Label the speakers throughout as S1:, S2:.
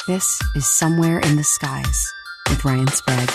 S1: This is Somewhere in the Skies with Ryan Sprague.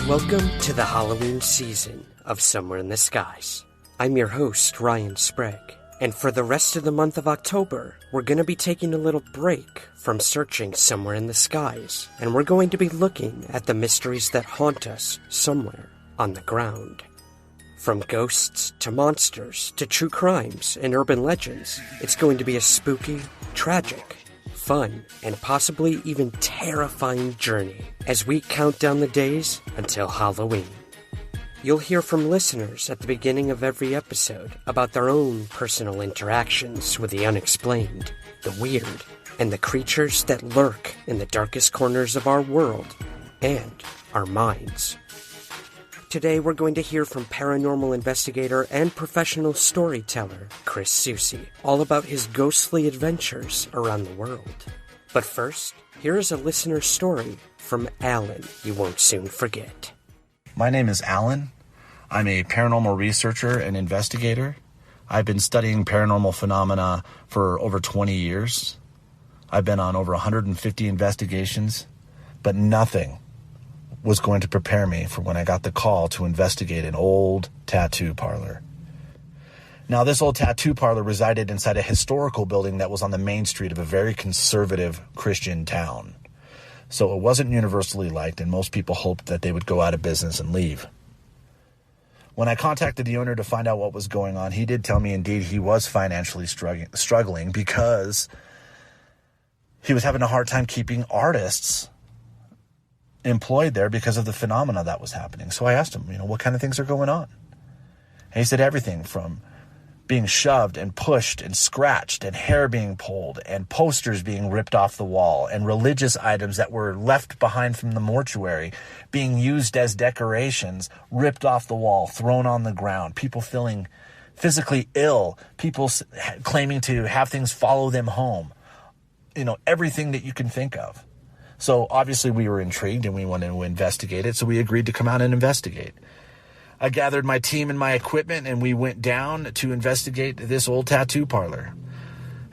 S2: Welcome to the Halloween season of Somewhere in the Skies. I'm your host, Ryan Sprague, and for the rest of the month of October, we're going to be taking a little break from searching somewhere in the skies, and we're going to be looking at the mysteries that haunt us somewhere on the ground. From ghosts to monsters to true crimes and urban legends, it's going to be a spooky, tragic, fun, and possibly even terrifying journey as we count down the days until Halloween. You'll hear from listeners at the beginning of every episode about their own personal interactions with the unexplained, the weird, and the creatures that lurk in the darkest corners of our world and our minds. Today we're going to hear from paranormal investigator and professional storyteller Chris Soucy, all about his ghostly adventures around the world. But first, here is a listener story from Alan you won't soon forget.
S3: My name is Alan. I'm a paranormal researcher and investigator. I've been studying paranormal phenomena for over 20 years. I've been on over 150 investigations, but nothing was going to prepare me for when I got the call to investigate an old tattoo parlor. Now, this old tattoo parlor resided inside a historical building that was on the main street of a very conservative Christian town. So it wasn't universally liked, and most people hoped that they would go out of business and leave. When I contacted the owner to find out what was going on, he did tell me indeed he was financially struggling because he was having a hard time keeping artists employed there because of the phenomena that was happening. So I asked him, what kind of things are going on? And he said everything from being shoved and pushed and scratched and hair being pulled and posters being ripped off the wall and religious items that were left behind from the mortuary being used as decorations, ripped off the wall, thrown on the ground, people feeling physically ill, people claiming to have things follow them home, everything that you can think of. So obviously we were intrigued and we wanted to investigate it, so we agreed to come out and investigate. I gathered my team and my equipment and we went down to investigate this old tattoo parlor.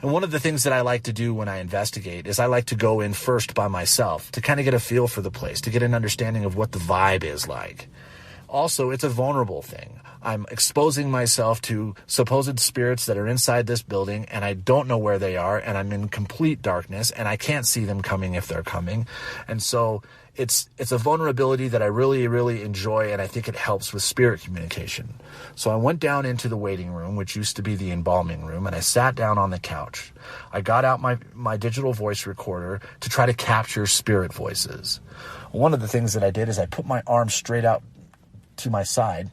S3: And one of the things that I like to do when I investigate is I like to go in first by myself to kind of get a feel for the place, to get an understanding of what the vibe is like. Also, it's a vulnerable thing. I'm exposing myself to supposed spirits that are inside this building, and I don't know where they are, and I'm in complete darkness, and I can't see them coming if they're coming. And so it's a vulnerability that I really, really enjoy, and I think it helps with spirit communication. So I went down into the waiting room, which used to be the embalming room, and I sat down on the couch. I got out my digital voice recorder to try to capture spirit voices. One of the things that I did is I put my arm straight out to my side,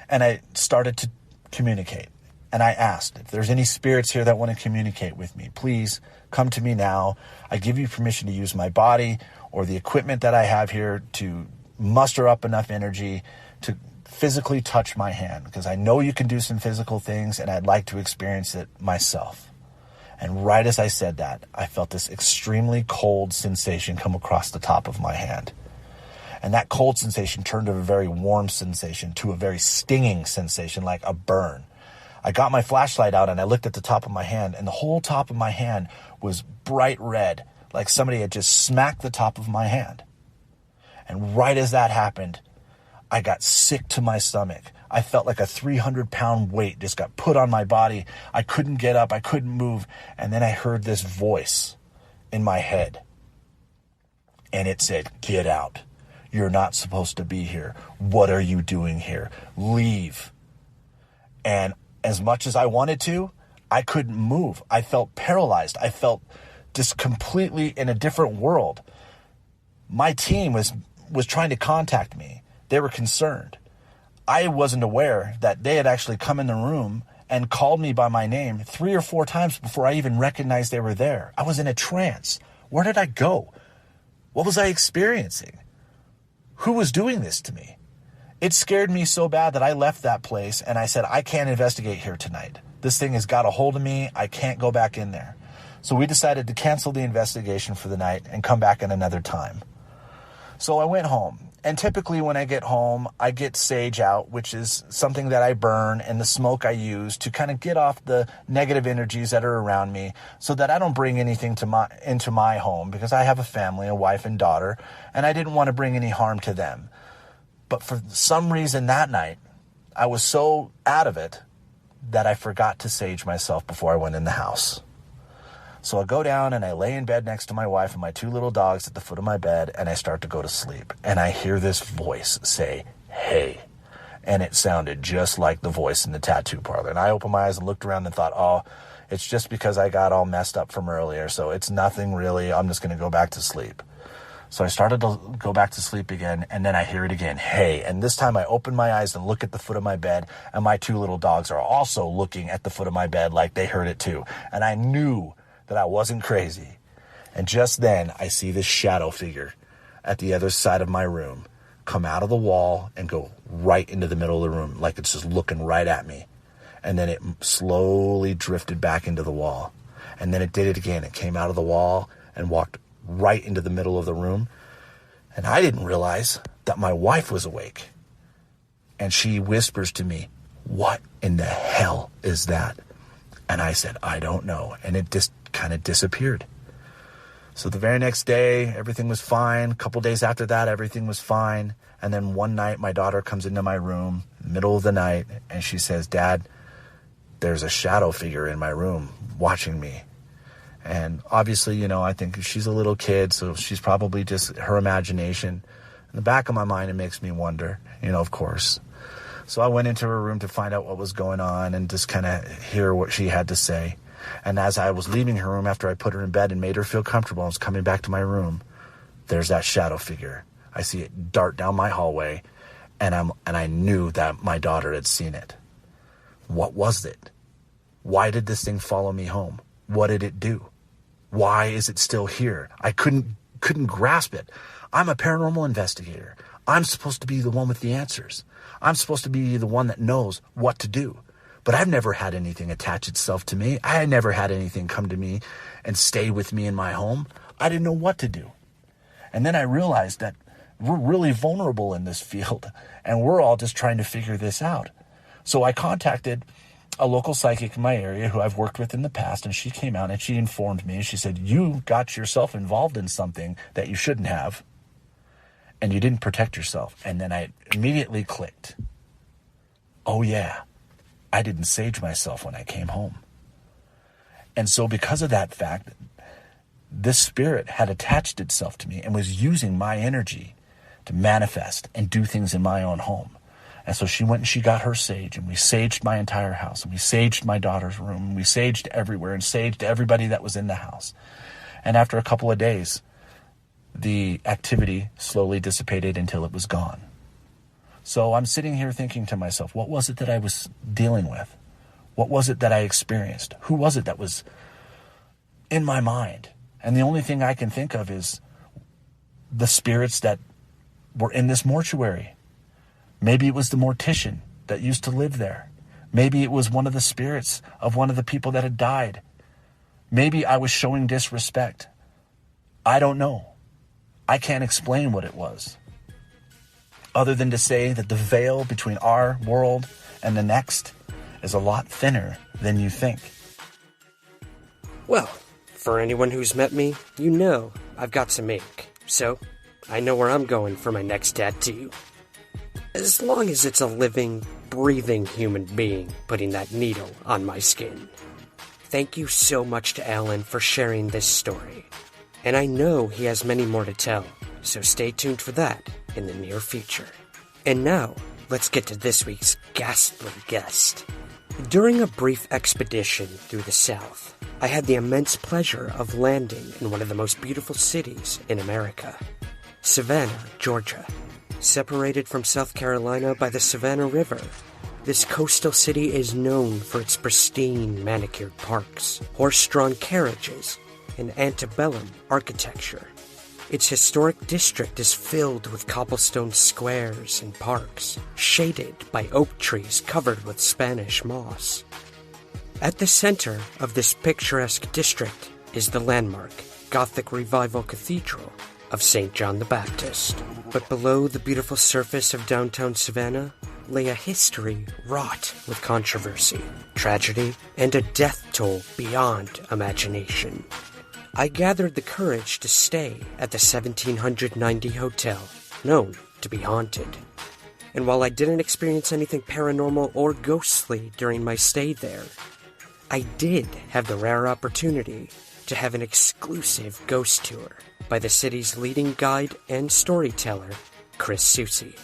S3: and I started to communicate. And I asked, if there's any spirits here that want to communicate with me, please come to me now. I give you permission to use my body or the equipment that I have here to muster up enough energy to physically touch my hand, because I know you can do some physical things and I'd like to experience it myself. And right as I said that, I felt this extremely cold sensation come across the top of my hand. And that cold sensation turned to a very warm sensation, to a very stinging sensation, like a burn. I got my flashlight out and I looked at the top of my hand, and the whole top of my hand was bright red, like somebody had just smacked the top of my hand. And right as that happened, I got sick to my stomach. I felt like a 300-pound weight just got put on my body. I couldn't get up, I couldn't move. And then I heard this voice in my head. And it said, "Get out. You're not supposed to be here. What are you doing here? Leave." And as much as I wanted to, I couldn't move. I felt paralyzed. I felt just completely in a different world. My team was trying to contact me. They were concerned. I wasn't aware that they had actually come in the room and called me by my name 3 or 4 times before I even recognized they were there. I was in a trance. Where did I go? What was I experiencing? Who was doing this to me? It scared me so bad that I left that place and I said, I can't investigate here tonight. This thing has got a hold of me. I can't go back in there. So we decided to cancel the investigation for the night and come back at another time. So I went home. And typically when I get home, I get sage out, which is something that I burn, and the smoke I use to kind of get off the negative energies that are around me so that I don't bring anything into my home, because I have a family, a wife and daughter, and I didn't want to bring any harm to them. But for some reason that night, I was so out of it that I forgot to sage myself before I went in the house. So I go down and I lay in bed next to my wife and my 2 little dogs at the foot of my bed, and I start to go to sleep. And I hear this voice say, "Hey." And it sounded just like the voice in the tattoo parlor. And I opened my eyes and looked around and thought, oh, it's just because I got all messed up from earlier. So it's nothing really. I'm just going to go back to sleep. So I started to go back to sleep again, and then I hear it again, "Hey." And this time I open my eyes and look at the foot of my bed, and my 2 little dogs are also looking at the foot of my bed like they heard it too. And I knew that I wasn't crazy. And just then I see this shadow figure at the other side of my room come out of the wall and go right into the middle of the room, like it's just looking right at me. And then it slowly drifted back into the wall. And then it did it again. It came out of the wall and walked right into the middle of the room. And I didn't realize that my wife was awake. And she whispers to me, "What in the hell is that?" And I said, "I don't know." And it just kind of disappeared. So the very next day, everything was fine. A couple days after that, everything was fine. And then one night, my daughter comes into my room, middle of the night, and she says, "Dad, there's a shadow figure in my room watching me." And obviously, I think she's a little kid, so she's probably just her imagination. In the back of my mind, it makes me wonder, of course. So I went into her room to find out what was going on and just kind of hear what she had to say. And as I was leaving her room after I put her in bed and made her feel comfortable, I was coming back to my room. There's that shadow figure. I see it dart down my hallway, and I knew that my daughter had seen it. What was it? Why did this thing follow me home? What did it do? Why is it still here? I couldn't grasp it. I'm a paranormal investigator. I'm supposed to be the one with the answers. I'm supposed to be the one that knows what to do. But I've never had anything attach itself to me. I had never had anything come to me and stay with me in my home. I didn't know what to do. And then I realized that we're really vulnerable in this field, and we're all just trying to figure this out. So I contacted a local psychic in my area who I've worked with in the past, and she came out and she informed me. She said, "You got yourself involved in something that you shouldn't have, and you didn't protect yourself." And then I immediately clicked. Oh yeah, I didn't sage myself when I came home. And so because of that fact, this spirit had attached itself to me and was using my energy to manifest and do things in my own home. And so she went and she got her sage, and we saged my entire house, and we saged my daughter's room, and we saged everywhere and saged everybody that was in the house. And after a couple of days, the activity slowly dissipated until it was gone. So I'm sitting here thinking to myself, what was it that I was dealing with? What was it that I experienced? Who was it that was in my mind? And the only thing I can think of is the spirits that were in this mortuary. Maybe it was the mortician that used to live there. Maybe it was one of the spirits of one of the people that had died. Maybe I was showing disrespect. I don't know. I can't explain what it was, other than to say that the veil between our world and the next is a lot thinner than you think.
S2: Well, for anyone who's met me, I've got some ink, so I know where I'm going for my next tattoo. As long as it's a living, breathing human being putting that needle on my skin. Thank you so much to Alan for sharing this story. And I know he has many more to tell, so stay tuned for that in the near future. And now, let's get to this week's ghastly guest. During a brief expedition through the South, I had the immense pleasure of landing in one of the most beautiful cities in America, Savannah, Georgia. Separated from South Carolina by the Savannah River, this coastal city is known for its pristine manicured parks, horse-drawn carriages, and antebellum architecture. Its historic district is filled with cobblestone squares and parks, shaded by oak trees covered with Spanish moss. At the center of this picturesque district is the landmark Gothic Revival Cathedral of St. John the Baptist. But below the beautiful surface of downtown Savannah lay a history wrought with controversy, tragedy, and a death toll beyond imagination. I gathered the courage to stay at the 1790 hotel, known to be haunted. And while I didn't experience anything paranormal or ghostly during my stay there, I did have the rare opportunity to have an exclusive ghost tour by the city's leading guide and storyteller, Chris Soucy.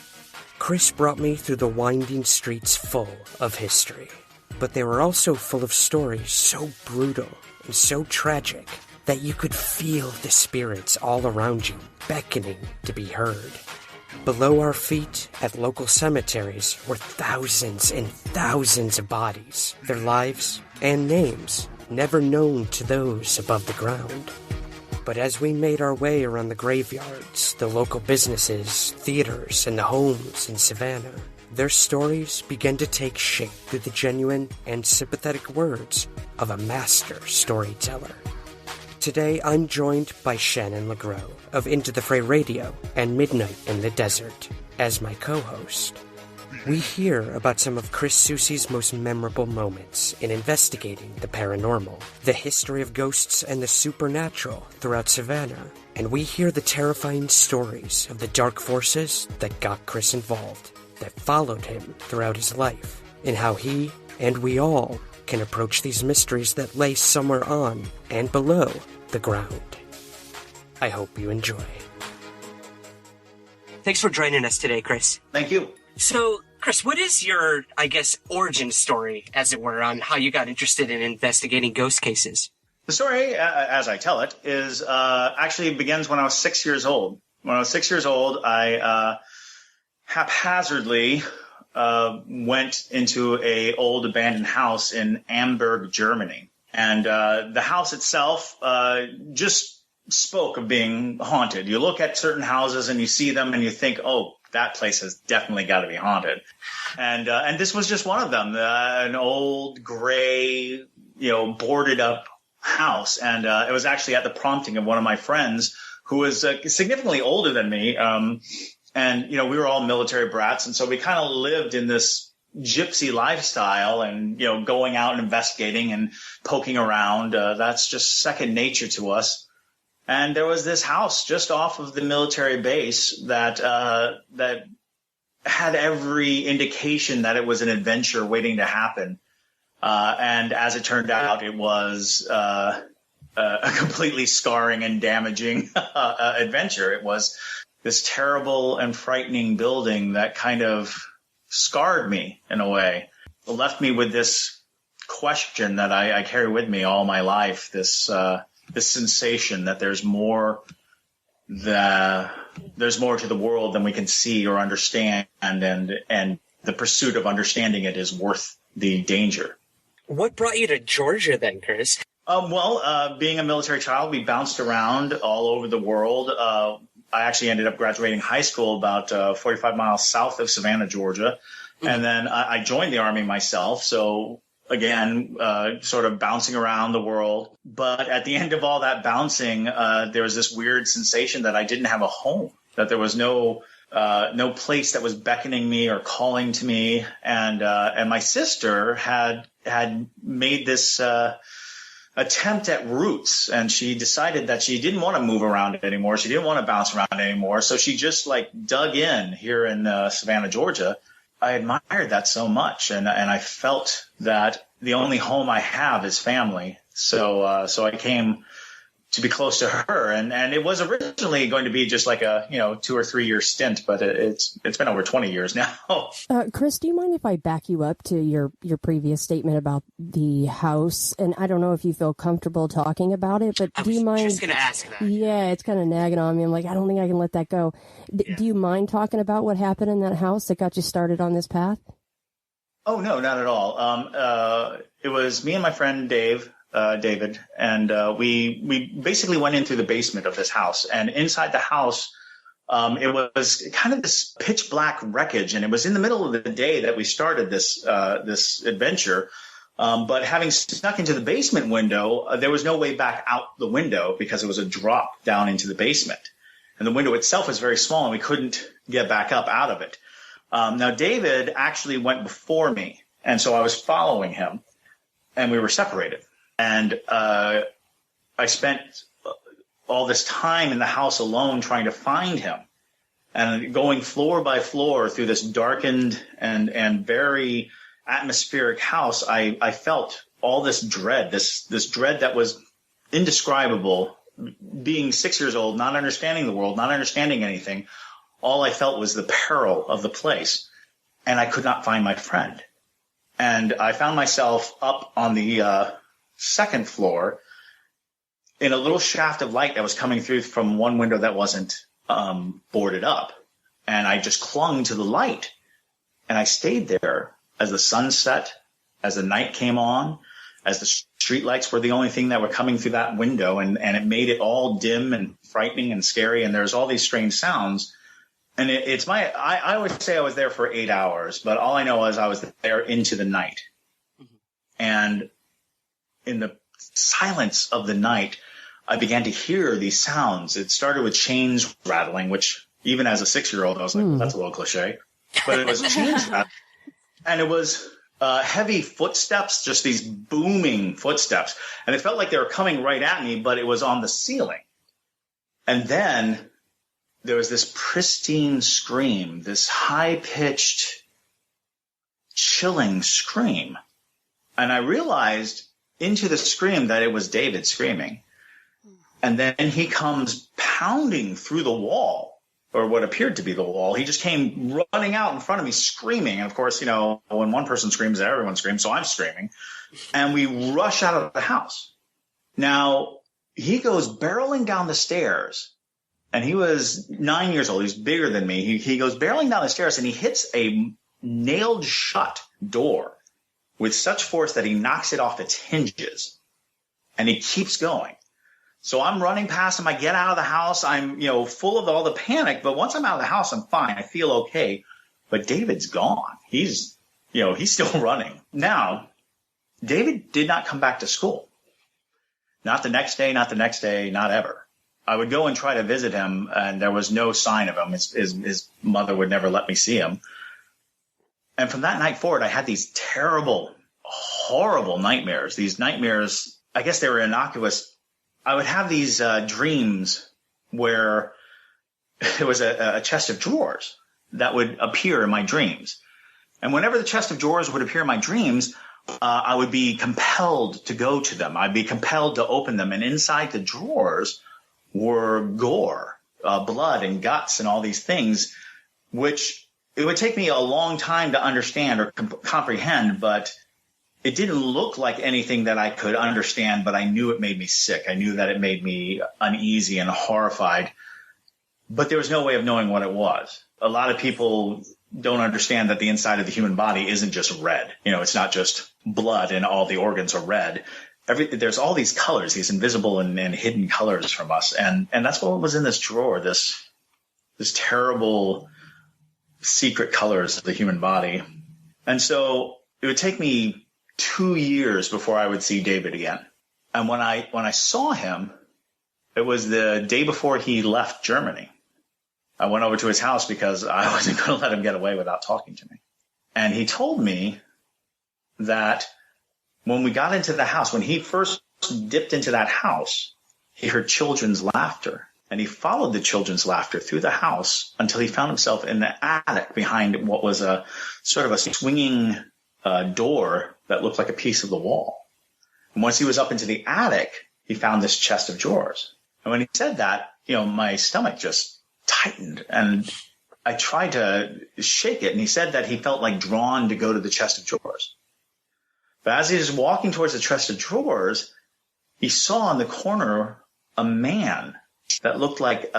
S2: Chris brought me through the winding streets full of history, but they were also full of stories so brutal and so tragic that you could feel the spirits all around you beckoning to be heard. Below our feet at local cemeteries were thousands and thousands of bodies, their lives and names never known to those above the ground. But as we made our way around the graveyards, the local businesses, theaters, and the homes in Savannah, their stories began to take shape through the genuine and sympathetic words of a master storyteller. Today, I'm joined by Shannon LeGro of Into the Fray Radio and Midnight in the Desert as my co-host. We hear about some of Chris Soucy's most memorable moments in investigating the paranormal, the history of ghosts and the supernatural throughout Savannah, and we hear the terrifying stories of the dark forces that got Chris involved, that followed him throughout his life, and how he and we all can approach these mysteries that lay somewhere on and below the ground. I hope you enjoy. Thanks for joining us today, Chris.
S4: Thank you.
S2: So, Chris, what is your, origin story, as it were, on how you got interested in investigating ghost cases?
S4: The story, as I tell it, is actually begins when I was 6 years old. When I was 6 years old, I haphazardly went into a old abandoned house in Amberg, Germany. And the house itself just spoke of being haunted. You look at certain houses and you see them and you think, oh, that place has definitely got to be haunted. And this was just one of them, an old gray, boarded up house. And it was actually at the prompting of one of my friends who was significantly older than me. And, we were all military brats. And so we kind of lived in this gypsy lifestyle and, going out and investigating and poking around. That's just second nature to us. And there was this house just off of the military base that had every indication that it was an adventure waiting to happen. And as it turned out, it was a completely scarring and damaging adventure. It was this terrible and frightening building that kind of scarred me in a way. It left me with this question that I carry with me all my life, this sensation that there's more to the world than we can see or understand, and the pursuit of understanding it is worth the danger.
S2: What brought you to Georgia then, Chris?
S4: Being a military child, we bounced around all over the world. I actually ended up graduating high school about 45 miles south of Savannah, Georgia. And then I joined the Army myself. So again, sort of bouncing around the world. But at the end of all that bouncing, there was this weird sensation that I didn't have a home, that there was no place that was beckoning me or calling to me. And my sister had made this attempt at roots, and she decided that she didn't want to move around anymore. She didn't want to bounce around anymore. So she just dug in here in Savannah, Georgia. I admired that so much, and I felt that the only home I have is family. So I came to be close to her, and it was originally going to be just like a 2 or 3 year stint, but it's been over 20 years now.
S5: Chris, do you mind if I back you up to your previous statement about the house? And I don't know if you feel comfortable talking about it, but do you mind? I was just going to ask that. Yeah, it's kind of nagging on me. I'm like, I don't think I can let that go. Do you mind talking about what happened in that house that got you started on this path?
S4: Oh, no, not at all. It was me and my friend David, and we basically went in through the basement of this house. And inside the house, it was kind of this pitch black wreckage. And it was in the middle of the day that we started this adventure. But having snuck into the basement window, there was no way back out the window because it was a drop down into the basement. And the window itself was very small, and we couldn't get back up out of it. Now, David actually went before me, and so I was following him, and we were separated. And I spent all this time in the house alone trying to find him, and going floor by floor through this darkened and very atmospheric house. I felt all this dread, this dread that was indescribable. Being 6 years old, not understanding the world, not understanding anything, all I felt was the peril of the place, and I could not find my friend. And I found myself up on the second floor in a little shaft of light that was coming through from one window that wasn't boarded up. And I just clung to the light, and I stayed there as the sun set, as the night came on, as the street lights were the only thing that were coming through that window, and it made it all dim and frightening and scary, and there's all these strange sounds. And I always say I was there for 8 hours, but all I know is I was there into the night. Mm-hmm. And in the silence of the night, I began to hear these sounds. It started with chains rattling, which even as a 6-year-old, I was like, well, that's a little cliche. But it was chains rattling, and it was heavy footsteps, just these booming footsteps. And it felt like they were coming right at me, but it was on the ceiling. And then there was this pristine scream, this high-pitched, chilling scream. And I realized into the scream that it was David screaming. And then he comes pounding through the wall, or what appeared to be the wall. He just came running out in front of me screaming. And of course, when one person screams, everyone screams, so I'm screaming. And we rush out of the house. Now, he goes barreling down the stairs, and he was 9 years old. He's bigger than me. He goes barreling down the stairs, and he hits a nailed shut door with such force that he knocks it off its hinges, and he keeps going. So I'm running past him. I get out of the house. I'm, full of all the panic. But once I'm out of the house, I'm fine. I feel okay. But David's gone. He's still running. Now, David did not come back to school. Not the next day, not the next day, not ever. I would go and try to visit him, and there was no sign of him. His mother would never let me see him. And from that night forward, I had these terrible, horrible nightmares. These nightmares, I guess they were innocuous. I would have these dreams where there was a chest of drawers that would appear in my dreams. And whenever the chest of drawers would appear in my dreams, I would be compelled to go to them. I'd be compelled to open them. And inside the drawers were gore, blood and guts and all these things, which it would take me a long time to understand or comprehend, but it didn't look like anything that I could understand, but I knew it made me sick. I knew that it made me uneasy and horrified, but there was no way of knowing what it was. A lot of people don't understand that the inside of the human body isn't just red. It's not just blood and all the organs are red. There's all these colors, these invisible and hidden colors from us. And that's what was in this drawer, this terrible secret colors of the human body. And so it would take me 2 years before I would see David again. And when I saw him, it was the day before he left Germany. I went over to his house because I wasn't going to let him get away without talking to me. And he told me that when we got into the house, when he first dipped into that house, he heard children's laughter. And he followed the children's laughter through the house until he found himself in the attic behind what was a sort of a swinging door that looked like a piece of the wall. And once he was up into the attic, he found this chest of drawers. And when he said that, my stomach just tightened, and I tried to shake it. And he said that he felt like drawn to go to the chest of drawers. But as he was walking towards the chest of drawers, he saw in the corner a man that looked like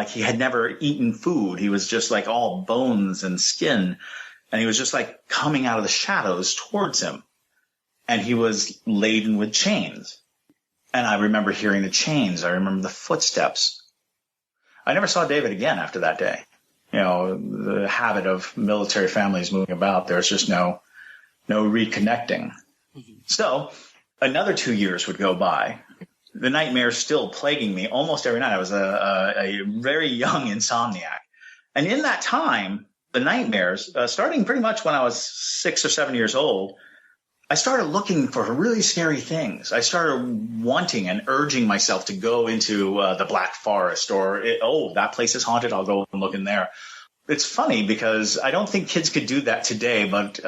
S4: he had never eaten food. He was just like all bones and skin. And he was just like coming out of the shadows towards him. And he was laden with chains. And I remember hearing the chains. I remember the footsteps. I never saw David again after that day. The habit of military families moving about, there's just no reconnecting. So another 2 years would go by. The nightmares still plaguing me almost every night. I was a very young insomniac. And in that time, the nightmares, starting pretty much when I was 6 or 7 years old, I started looking for really scary things. I started wanting and urging myself to go into the Black Forest or, that place is haunted. I'll go and look in there. It's funny because I don't think kids could do that today, but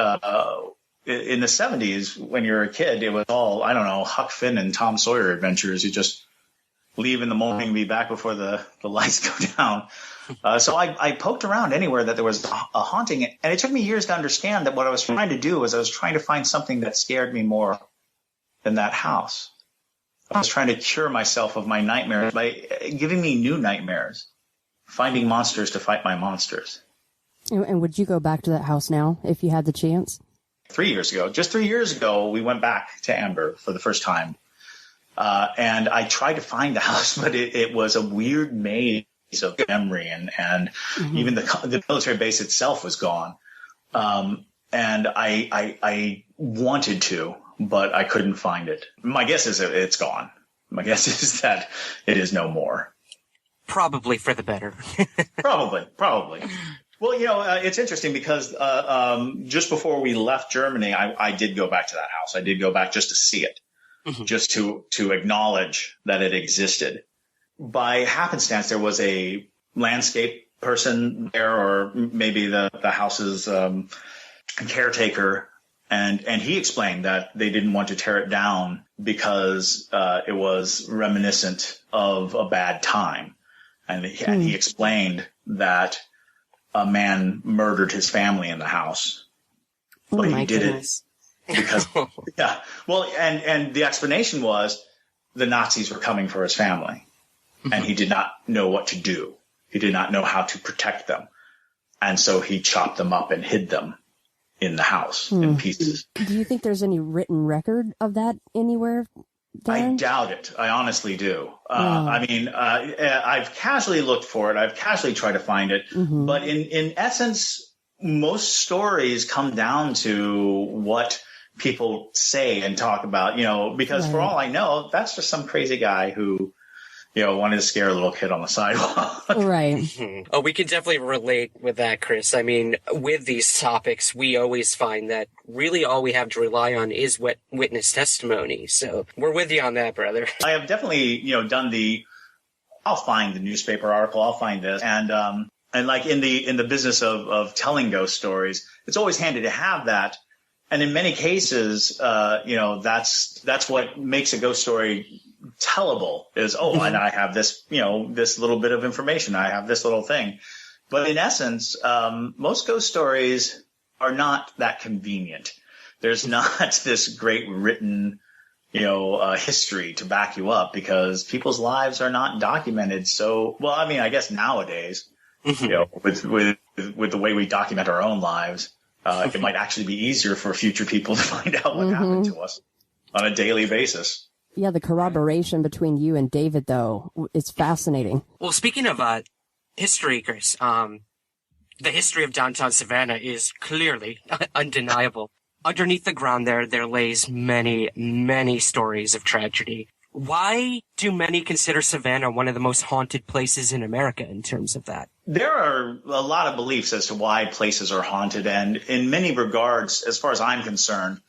S4: in the 70s, when you're a kid, it was all, I don't know, Huck Finn and Tom Sawyer adventures. You just leave in the morning and be back before the lights go down. So I poked around anywhere that there was a haunting. And it took me years to understand that what I was trying to do was I was trying to find something that scared me more than that house. I was trying to cure myself of my nightmares by giving me new nightmares, finding monsters to fight my monsters.
S5: And would you go back to that house now if you had the chance?
S4: 3 years ago, just 3 years ago, we went back to Amber for the first time. And I tried to find the house, but it was a weird maze of memory, and even the military base itself was gone. And I wanted to, but I couldn't find it. My guess is it's gone. My guess is that it is no more.
S2: Probably for the better.
S4: Probably. Well, it's interesting because just before we left Germany, I did go back to that house. I did go back just to see it, just to acknowledge that it existed. By happenstance, there was a landscape person there, or maybe the house's caretaker, and he explained that they didn't want to tear it down because it was reminiscent of a bad time. And he explained that a man murdered his family in the house. But he did it because, yeah. Well, and the explanation was the Nazis were coming for his family, and he did not know what to do. He did not know how to protect them. And so he chopped them up and hid them in the house in pieces.
S5: Do you think there's any written record of that anywhere? Darren?
S4: I doubt it. I honestly do. I mean, I've casually looked for it. I've casually tried to find it. But in essence, most stories come down to what people say and talk about, because for all I know, that's just some crazy guy who, wanted to scare a little kid on the sidewalk.
S5: Right.
S2: Oh, we can definitely relate with that, Chris. I mean, with these topics, we always find that really all we have to rely on is witness testimony. So we're with you on that, brother.
S4: I have definitely, done I'll find the newspaper article, I'll find this. And like in the business of telling ghost stories, it's always handy to have that. And in many cases, that's what makes a ghost story tellable is, and I have this, this little bit of information. I have this little thing. But in essence, most ghost stories are not that convenient. There's not this great written, history to back you up because people's lives are not documented. So, well, I mean, I guess nowadays, with the way we document our own lives, it might actually be easier for future people to find out what happened to us on a daily basis.
S5: Yeah, the corroboration between you and David, though, is fascinating.
S2: Well, speaking of history, Chris, the history of downtown Savannah is clearly undeniable. Underneath the ground there lays many, many stories of tragedy. Why do many consider Savannah one of the most haunted places in America in terms of that?
S4: There are a lot of beliefs as to why places are haunted, and in many regards, as far as I'm concerned,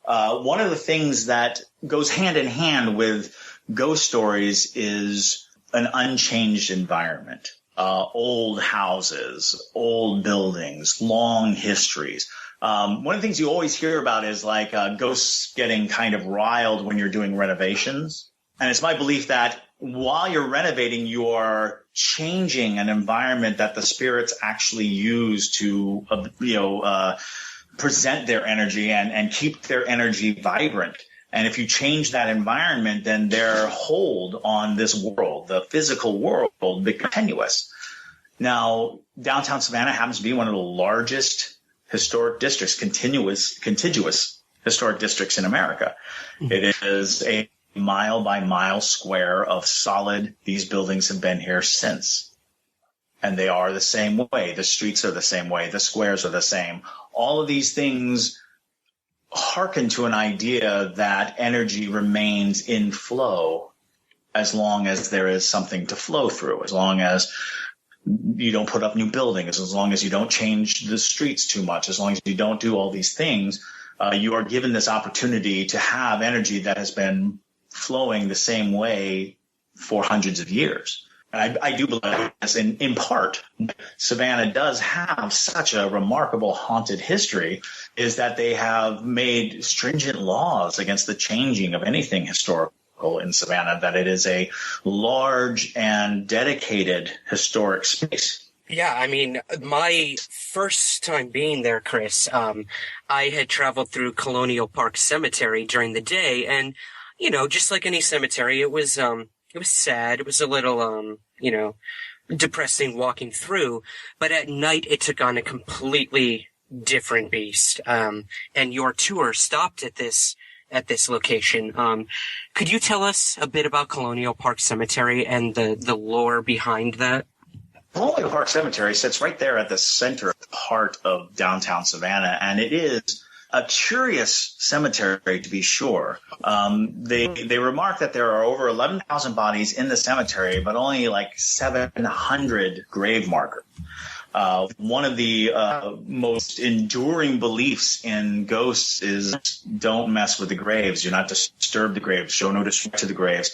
S4: one of the things that goes hand in hand with ghost stories is an unchanged environment. Old houses, old buildings, long histories. One of the things you always hear about is like ghosts getting kind of riled when you're doing renovations. And it's my belief that while you're renovating, you are changing an environment that the spirits actually use to, present their energy and keep their energy vibrant. And if you change that environment, then their hold on this world, the physical world, becomes tenuous. Now, downtown Savannah happens to be one of the largest historic districts, contiguous historic districts in America. It is a mile by mile square of solid, these buildings have been here since. And they are the same way. The streets are the same way. The squares are the same. All of these things hearken to an idea that energy remains in flow as long as there is something to flow through, as long as you don't put up new buildings, as long as you don't change the streets too much, as long as you don't do all these things, you are given this opportunity to have energy that has been flowing the same way for hundreds of years. And I do believe this in part. Savannah does have such a remarkable haunted history, is that they have made stringent laws against the changing of anything historical in Savannah, that it is a large and dedicated historic space.
S2: Yeah, I mean, my first time being there, Chris, I had traveled through Colonial Park Cemetery during the day, and, you know, just like any cemetery, it was sad. It was a little, depressing walking through, but at night it took on a completely different beast. And your tour stopped at this location. Could you tell us a bit about Colonial Park Cemetery and the lore behind that?
S4: Colonial Park Cemetery sits right there at the center part of downtown Savannah, and it is a curious cemetery, to be sure. They remark that there are over 11,000 bodies in the cemetery, but only like 700 grave markers. One of the most enduring beliefs in ghosts is don't mess with the graves. Do not disturb the graves. Show no disrespect to the graves.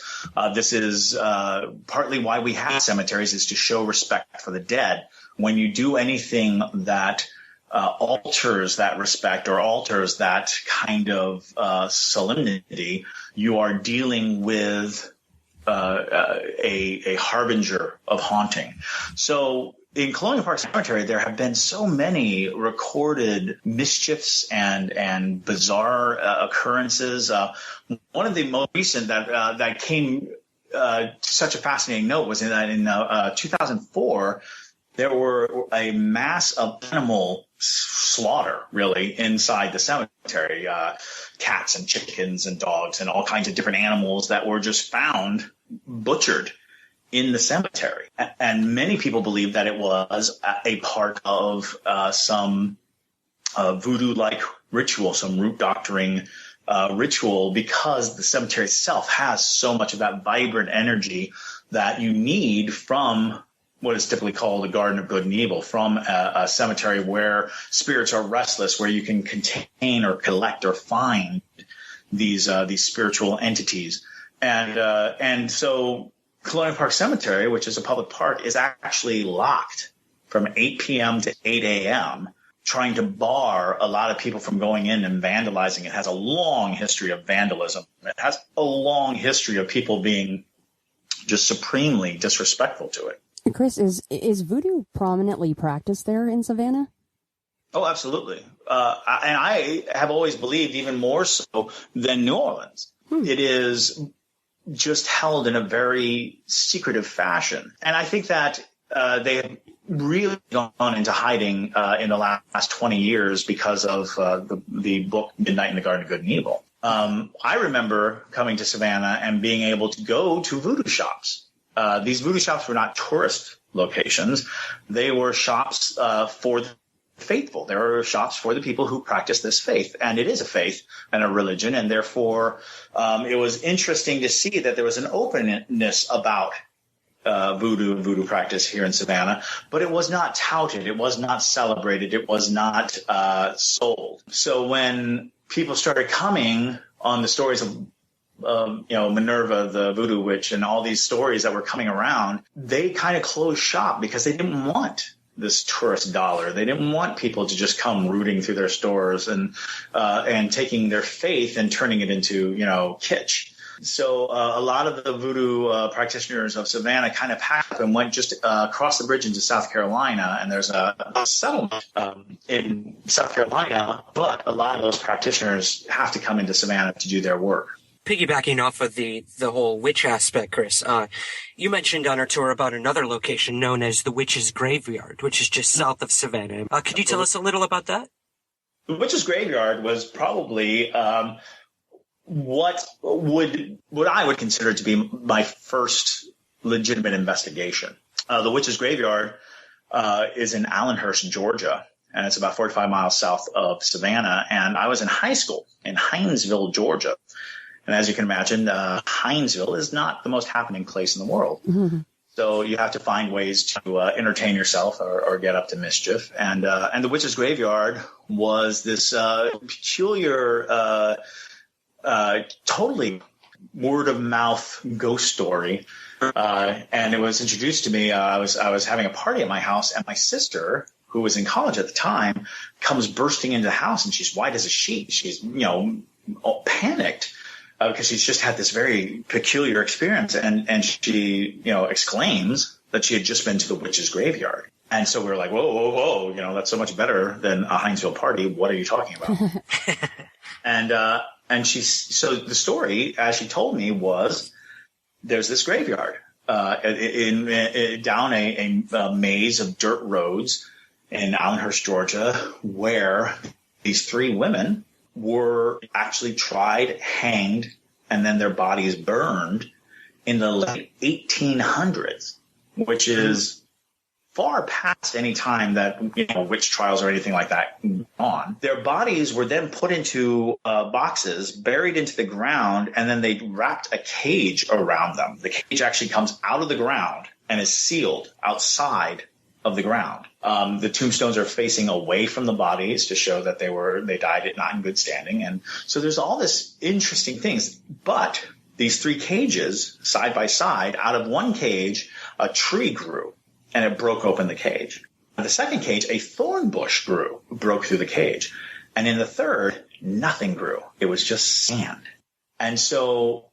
S4: This is partly why we have cemeteries, is to show respect for the dead. When you do anything that alters that respect or alters that kind of solemnity, you are dealing with a harbinger of haunting. So in Colonial Park Cemetery, there have been so many recorded mischiefs and bizarre occurrences. One of the most recent that came to such a fascinating note was in 2004, there were a mass of animal slaughter, really, inside the cemetery. Cats and chickens and dogs and all kinds of different animals that were just found butchered in the cemetery. And many people believe that it was a part of some voodoo-like ritual, some root doctoring ritual, because the cemetery itself has so much of that vibrant energy that you need from what is typically called a garden of good and evil, from a cemetery where spirits are restless, where you can contain or collect or find these spiritual entities. And so Colonial Park Cemetery, which is a public park, is actually locked from 8 p.m. to 8 a.m., trying to bar a lot of people from going in and vandalizing. It has a long history of vandalism. It has a long history of people being just supremely disrespectful to it.
S5: Chris, is voodoo prominently practiced there in Savannah?
S4: Oh, absolutely. And I have always believed, even more so than New Orleans, it is just held in a very secretive fashion. And I think that they have really gone into hiding in the last 20 years because of the book Midnight in the Garden of Good and Evil. I remember coming to Savannah and being able to go to voodoo shops. These voodoo shops were not tourist locations. They were shops for the faithful. There were shops for the people who practice this faith. And it is a faith and a religion. And therefore, it was interesting to see that there was an openness about voodoo practice here in Savannah, but it was not touted. It was not celebrated. It was not sold. So when people started coming on the stories of Minerva, the voodoo witch, and all these stories that were coming around, they kind of closed shop because they didn't want this tourist dollar. They didn't want people to just come rooting through their stores and taking their faith and turning it into, kitsch. So a lot of the voodoo practitioners of Savannah kind of packed up and went just across the bridge into South Carolina, and there's a settlement in South Carolina, but a lot of those practitioners have to come into Savannah to do their work.
S2: Piggybacking off of the whole witch aspect, Chris, you mentioned on our tour about another location known as the Witch's Graveyard, which is just south of Savannah. Could you tell us a little about that?
S4: The Witch's Graveyard was probably what I would consider to be my first legitimate investigation. The Witch's Graveyard is in Allenhurst, Georgia. and it's about 45 miles south of Savannah. And I was in high school in Hinesville, Georgia. And as you can imagine, Hinesville is not the most happening place in the world. Mm-hmm. So you have to find ways to entertain yourself or get up to mischief. And the Witch's Graveyard was this peculiar, totally word-of-mouth ghost story. And it was introduced to me. I was having a party at my house, and my sister, who was in college at the time, comes bursting into the house, and she's white as a sheet. She's, all panicked. Because she's just had this very peculiar experience, and she, exclaims that she had just been to the Witch's Graveyard. And so we were like, whoa, that's so much better than a Hinesville party. What are you talking about? So the story, as she told me, was there's this graveyard down a maze of dirt roads in Allenhurst, Georgia, where these three women were actually tried, hanged, and then their bodies burned in the late 1800s, which is far past any time that witch trials or anything like that on. Their bodies were then put into boxes, buried into the ground, and then they wrapped a cage around them. The cage actually comes out of the ground and is sealed outside of the ground. The tombstones are facing away from the bodies to show that they died not in good standing. And so there's all this interesting things. But these three cages, side by side, out of one cage, a tree grew, and it broke open the cage. In the second cage, a thorn bush broke through the cage. And in the third, nothing grew. It was just sand. And so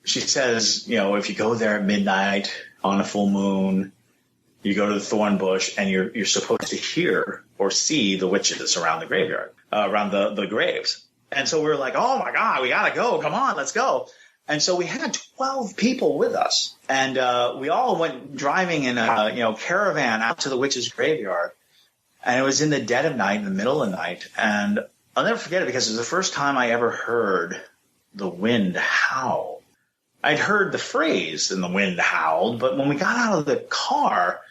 S4: she says, if you go there at midnight on a full moon, you go to the thorn bush, and you're supposed to hear or see the witches around the graveyard, around the graves. And so we were like, oh my God, we gotta go. Come on, let's go. And so we had 12 people with us, and we all went driving in a caravan out to the witches' graveyard. And it was in the dead of night, in the middle of the night. And I'll never forget it because it was the first time I ever heard the wind howl. I'd heard the phrase "and the wind howled," but when we got out of the car,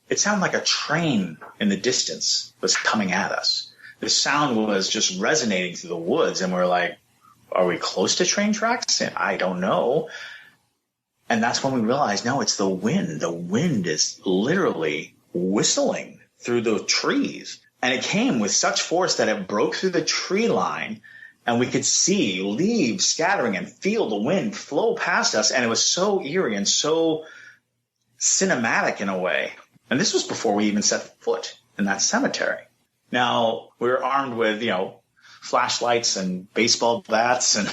S4: it sounded like a train in the distance was coming at us. The sound was just resonating through the woods, and we're like, are we close to train tracks? And I don't know. And that's when we realized, no, it's the wind. The wind is literally whistling through the trees. And it came with such force that it broke through the tree line, and we could see leaves scattering and feel the wind flow past us. And it was so eerie and so cinematic in a way. And this was before we even set foot in that cemetery. Now, we were armed with, flashlights and baseball bats, and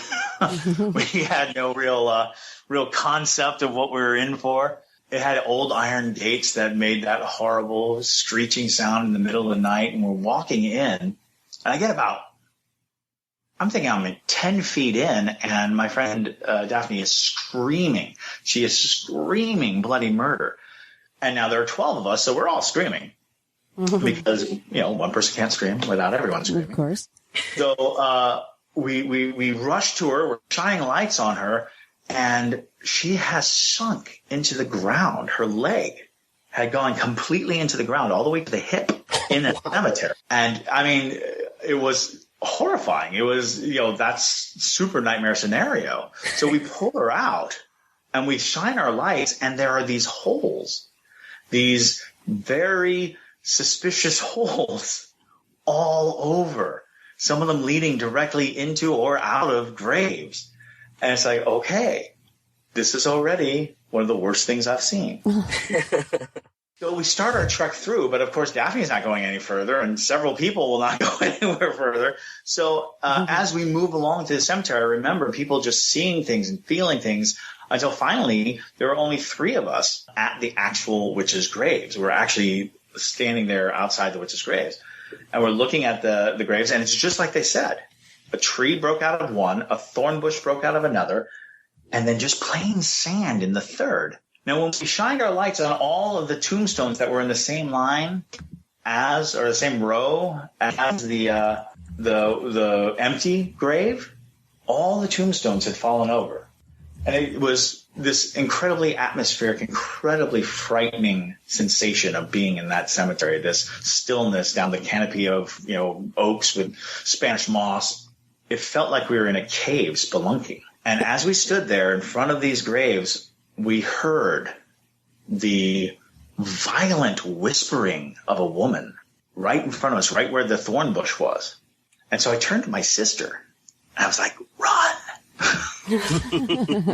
S4: we had no real concept of what we were in for. It had old iron gates that made that horrible screeching sound in the middle of the night, and we're walking in, and I get I'm thinking I'm 10 feet in, and my friend Daphne is screaming. She is screaming bloody murder. And now there are 12 of us, so we're all screaming because, one person can't scream without everyone screaming.
S5: Of course.
S4: So we rushed to her. We're shining lights on her, and she has sunk into the ground. Her leg had gone completely into the ground, all the way to the hip in a cemetery. And, I mean, it was horrifying. It was, that's super nightmare scenario. So we pull her out, and we shine our lights, and there are these holes. These very suspicious holes all over, some of them leading directly into or out of graves. And it's like, okay, this is already one of the worst things I've seen. So we start our trek through, but of course Daphne's not going any further, and several people will not go anywhere further. So as we move along to the cemetery, I remember people just seeing things and feeling things, until finally there were only 3 of us at the actual witches' graves. We're actually standing there outside the witches' graves, and we're looking at the graves, and it's just like they said. A tree broke out of one, a thorn bush broke out of another, and then just plain sand in the third. Now, when we shined our lights on all of the tombstones that were in the same line or the same row as the empty grave, all the tombstones had fallen over. And it was this incredibly atmospheric, incredibly frightening sensation of being in that cemetery, this stillness down the canopy of, oaks with Spanish moss. It felt like we were in a cave spelunking. And as we stood there in front of these graves, we heard the violent whispering of a woman right in front of us, right where the thorn bush was. And so I turned to my sister and I was like, run!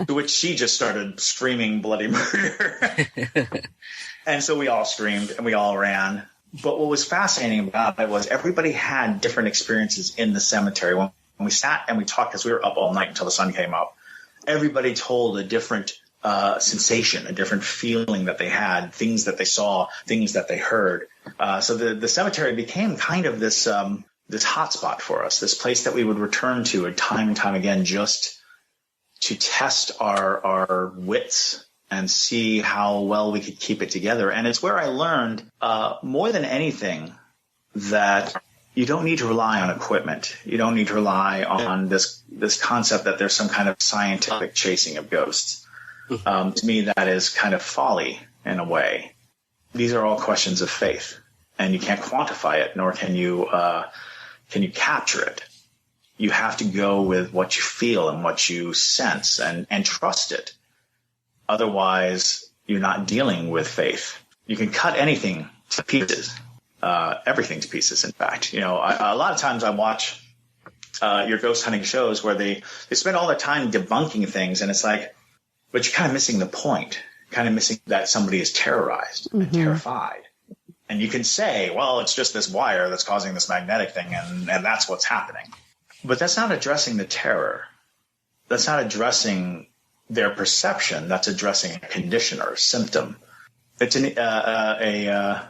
S4: To which she just started screaming bloody murder. And so we all screamed and we all ran. But what was fascinating about it was everybody had different experiences in the cemetery. When we sat and we talked, because we were up all night until the sun came up, everybody told a different sensation, a different feeling that they had, things that they saw, things that they heard. So the cemetery became kind of this hotspot for us, this place that we would return to time and time again, just to test our wits and see how well we could keep it together. And it's where I learned more than anything that you don't need to rely on equipment. You don't need to rely on this concept that there's some kind of scientific chasing of ghosts. To me, that is kind of folly in a way. These are all questions of faith, and you can't quantify it, nor can you capture it. You have to go with what you feel and what you sense and trust it. Otherwise, you're not dealing with faith. You can cut anything to pieces, everything to pieces, in fact. A lot of times I watch your ghost hunting shows where they spend all their time debunking things, and it's like, but you're kind of missing the point, kind of missing that somebody is terrorized and terrified. And you can say, well, it's just this wire that's causing this magnetic thing, and that's what's happening. But that's not addressing the terror. That's not addressing their perception. That's addressing a condition or a symptom. It's a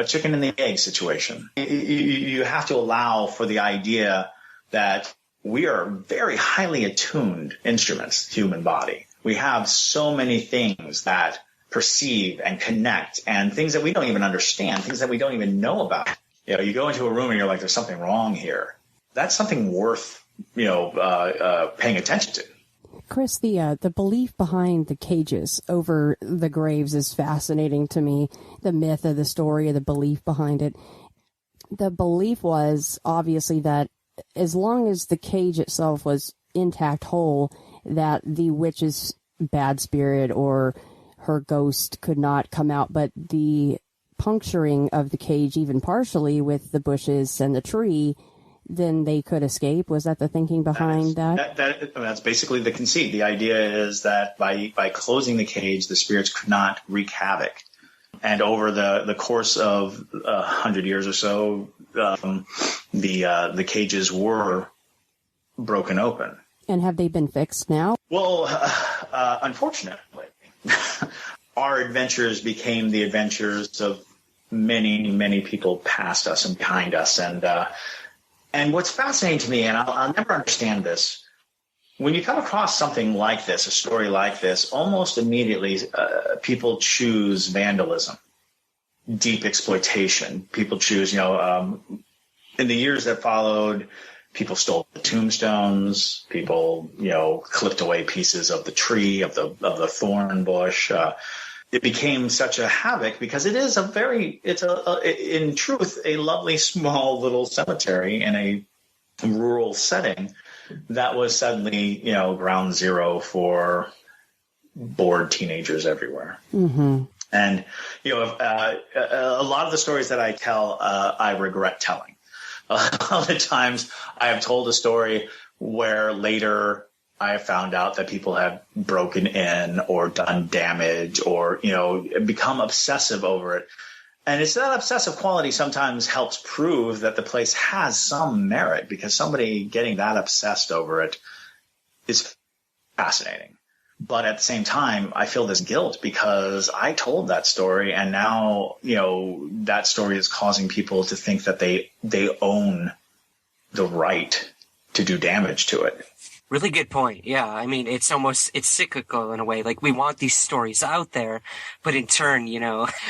S4: chicken and the egg situation. You have to allow for the idea that we are very highly attuned instruments, human body. We have so many things that perceive and connect, and things that we don't even understand, things that we don't even know about. You go into a room and you're like, there's something wrong here. That's something worth, paying attention to.
S5: Chris, the belief behind the cages over the graves is fascinating to me. The myth of the story, the belief behind it. The belief was obviously that as long as the cage itself was intact, whole, that the witch's bad spirit or her ghost could not come out, but the puncturing of the cage, even partially with the bushes and the tree, then they could escape. Was that the thinking behind that?
S4: That's basically the conceit. The idea is that by closing the cage, the spirits could not wreak havoc. And over the course of 100 years or so, the cages were broken open.
S5: And have they been fixed now?
S4: Well, unfortunately, our adventures became the adventures of many, many people past us and behind us. And what's fascinating to me, and I'll never understand this, when you come across something like this, a story like this, almost immediately people choose vandalism, deep exploitation. People choose, in the years that followed, people stole the tombstones. People, clipped away pieces of the tree, of the thorn bush. It became such a havoc because it is in truth, a lovely small little cemetery in a rural setting that was suddenly, ground zero for bored teenagers everywhere. Mm-hmm. And, a lot of the stories that I tell, I regret telling. A lot of the times I have told a story where later I have found out that people have broken in or done damage or, become obsessive over it. And it's that obsessive quality sometimes helps prove that the place has some merit, because somebody getting that obsessed over it is fascinating. But at the same time, I feel this guilt because I told that story, and now, that story is causing people to think that they own the right to do damage to it.
S2: Really good point. Yeah. I mean, it's cyclical in a way. Like, we want these stories out there, but in turn,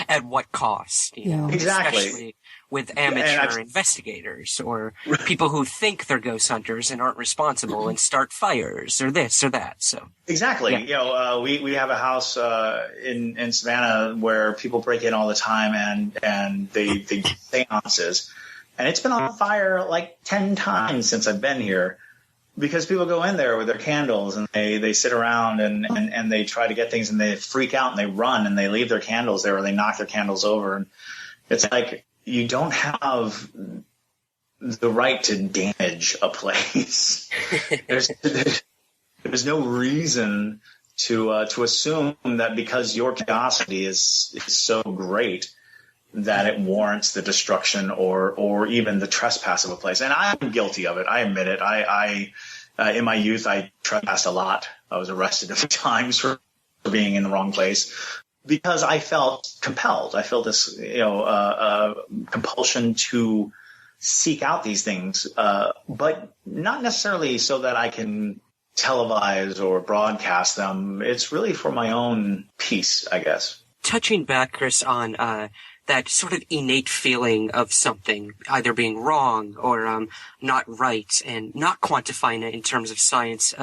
S2: at what cost?
S4: Exactly.
S2: Especially with amateur investigators or people who think they're ghost hunters and aren't responsible and start fires or this or that. So
S4: exactly,
S2: yeah.
S4: We have a house in Savannah where people break in all the time and they do seances, and it's been on fire like 10 times since I've been here. Because people go in there with their candles and they sit around and they try to get things and they freak out and they run and they leave their candles there or they knock their candles over. And it's like you don't have the right to damage a place. There's no reason to assume that because your curiosity is so great that it warrants the destruction or even the trespass of a place. And I'm guilty of it. I admit it. I in my youth, I trespassed a lot. I was arrested a few times for being in the wrong place because I felt compelled. I felt this, compulsion to seek out these things, but not necessarily so that I can televise or broadcast them. It's really for my own peace, I guess.
S2: Touching back, Chris, on that sort of innate feeling of something either being wrong or not right and not quantifying it in terms of science.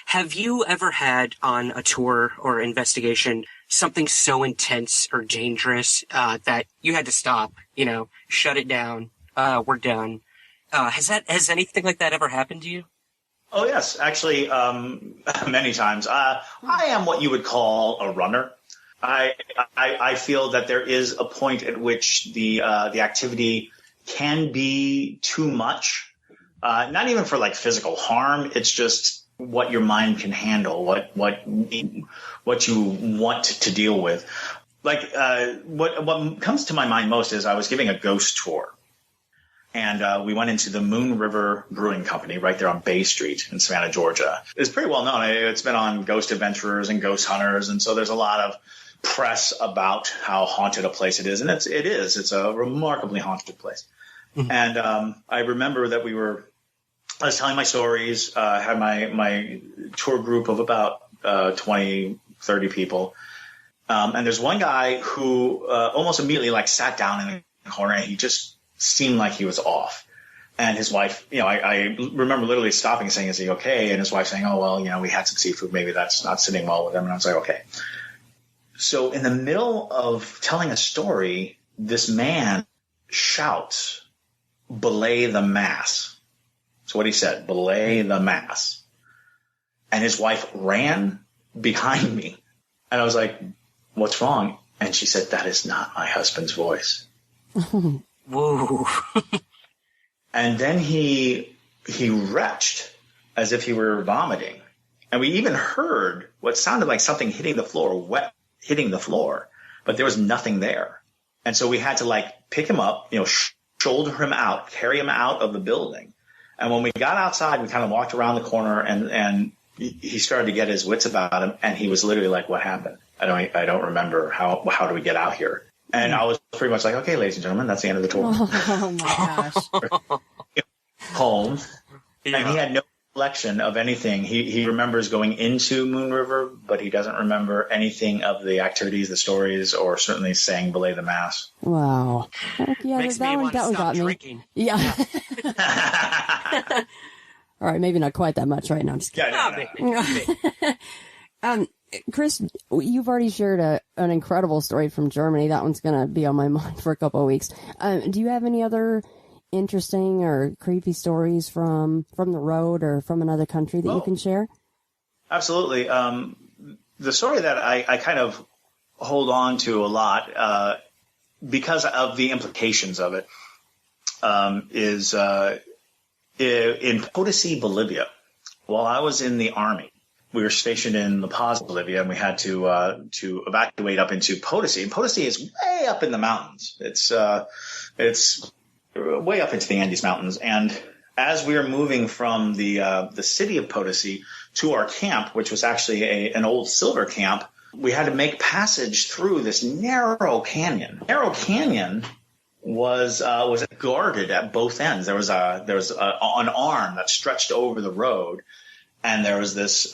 S2: Have you ever had on a tour or investigation something so intense or dangerous that you had to stop, shut it down, we're done? Has anything like that ever happened to you?
S4: Oh, yes. Actually, many times. I am what you would call a runner. I feel that there is a point at which the activity can be too much, not even for like physical harm. It's just what your mind can handle, what you want to deal with. Like what comes to my mind most is I was giving a ghost tour, and we went into the Moon River Brewing Company right there on Bay Street in Savannah, Georgia. It's pretty well known. It's been on Ghost Adventurers and Ghost Hunters, and so there's a lot of press about how haunted a place it is, and it's a remarkably haunted place. Mm-hmm. And I remember that I was telling my stories, had my tour group of about 20, 30 people, and there's one guy who almost immediately sat down in the corner, and he just seemed like he was off. And his wife, I remember literally stopping and saying, "Is he okay?" And his wife saying, "Oh, well, we had some seafood, maybe that's not sitting well with him." And I was like, okay. So in the middle of telling a story, this man shouts, "Belay the mass." That's what he said, "Belay the mass." And his wife ran behind me. And I was like, "What's wrong?" And she said, "That is not my husband's voice."
S2: Whoa.
S4: And then he retched as if he were vomiting. And we even heard what sounded like something hitting the floor, but there was nothing there. And so we had to pick him up, shoulder him out, carry him out of the building. And when we got outside, we kind of walked around the corner and he started to get his wits about him. And he was literally like, "What happened? I don't remember. How do we get out here?" And I was pretty much like, "Okay, ladies and gentlemen, that's the end of the tour."
S5: Oh my gosh.
S4: Home. Yeah. And he had no recollection of anything. He remembers going into Moon River, but he doesn't remember anything of the activities, the stories, or certainly saying "Belay the mass."
S5: Wow. Yeah,
S2: Makes me want to stop drinking.
S5: Yeah. All right, maybe not quite that much right now. I'm just kidding.
S4: No.
S5: Chris, you've already shared an incredible story from Germany. That one's going to be on my mind for a couple of weeks. Do you have any other interesting or creepy stories from the road or from another country that you can share?
S4: Absolutely. The story that I kind of hold on to a lot because of the implications of it is in Potosi, Bolivia. While I was in the Army, we were stationed in La Paz, Bolivia, and we had to evacuate up into Potosi. And Potosi is way up in the mountains. It's way up into the Andes Mountains. And as we were moving from the city of Potosi to our camp, which was actually an old silver camp, we had to make passage through this narrow canyon. Narrow canyon was guarded at both ends. There was an arm that stretched over the road, and there was this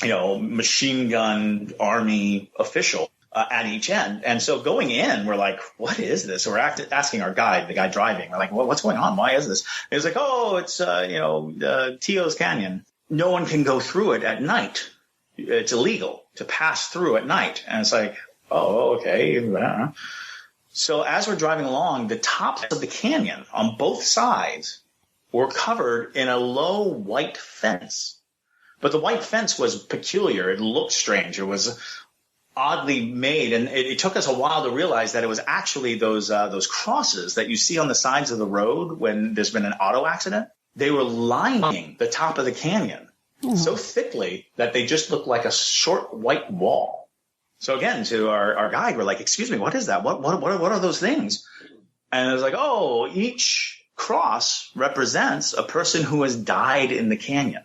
S4: machine gun army official at each end. And so going in, we're like, what is this? So we're asking our guide, the guy driving, we're like, what's going on? Why is this? And he's like, oh, it's, Tio's Canyon. No one can go through it at night. It's illegal to pass through at night. And it's like, oh, okay. So as we're driving along, the tops of the canyon on both sides were covered in a low white fence. But the white fence was peculiar. It looked strange. It was oddly made. And it took us a while to realize that it was actually those crosses that you see on the sides of the road when there's been an auto accident. They were lining the top of the canyon so thickly that they just looked like a short white wall. So again, to our guide, we're like, excuse me, what is that? What are those things? And it was like, oh, each cross represents a person who has died in the canyon.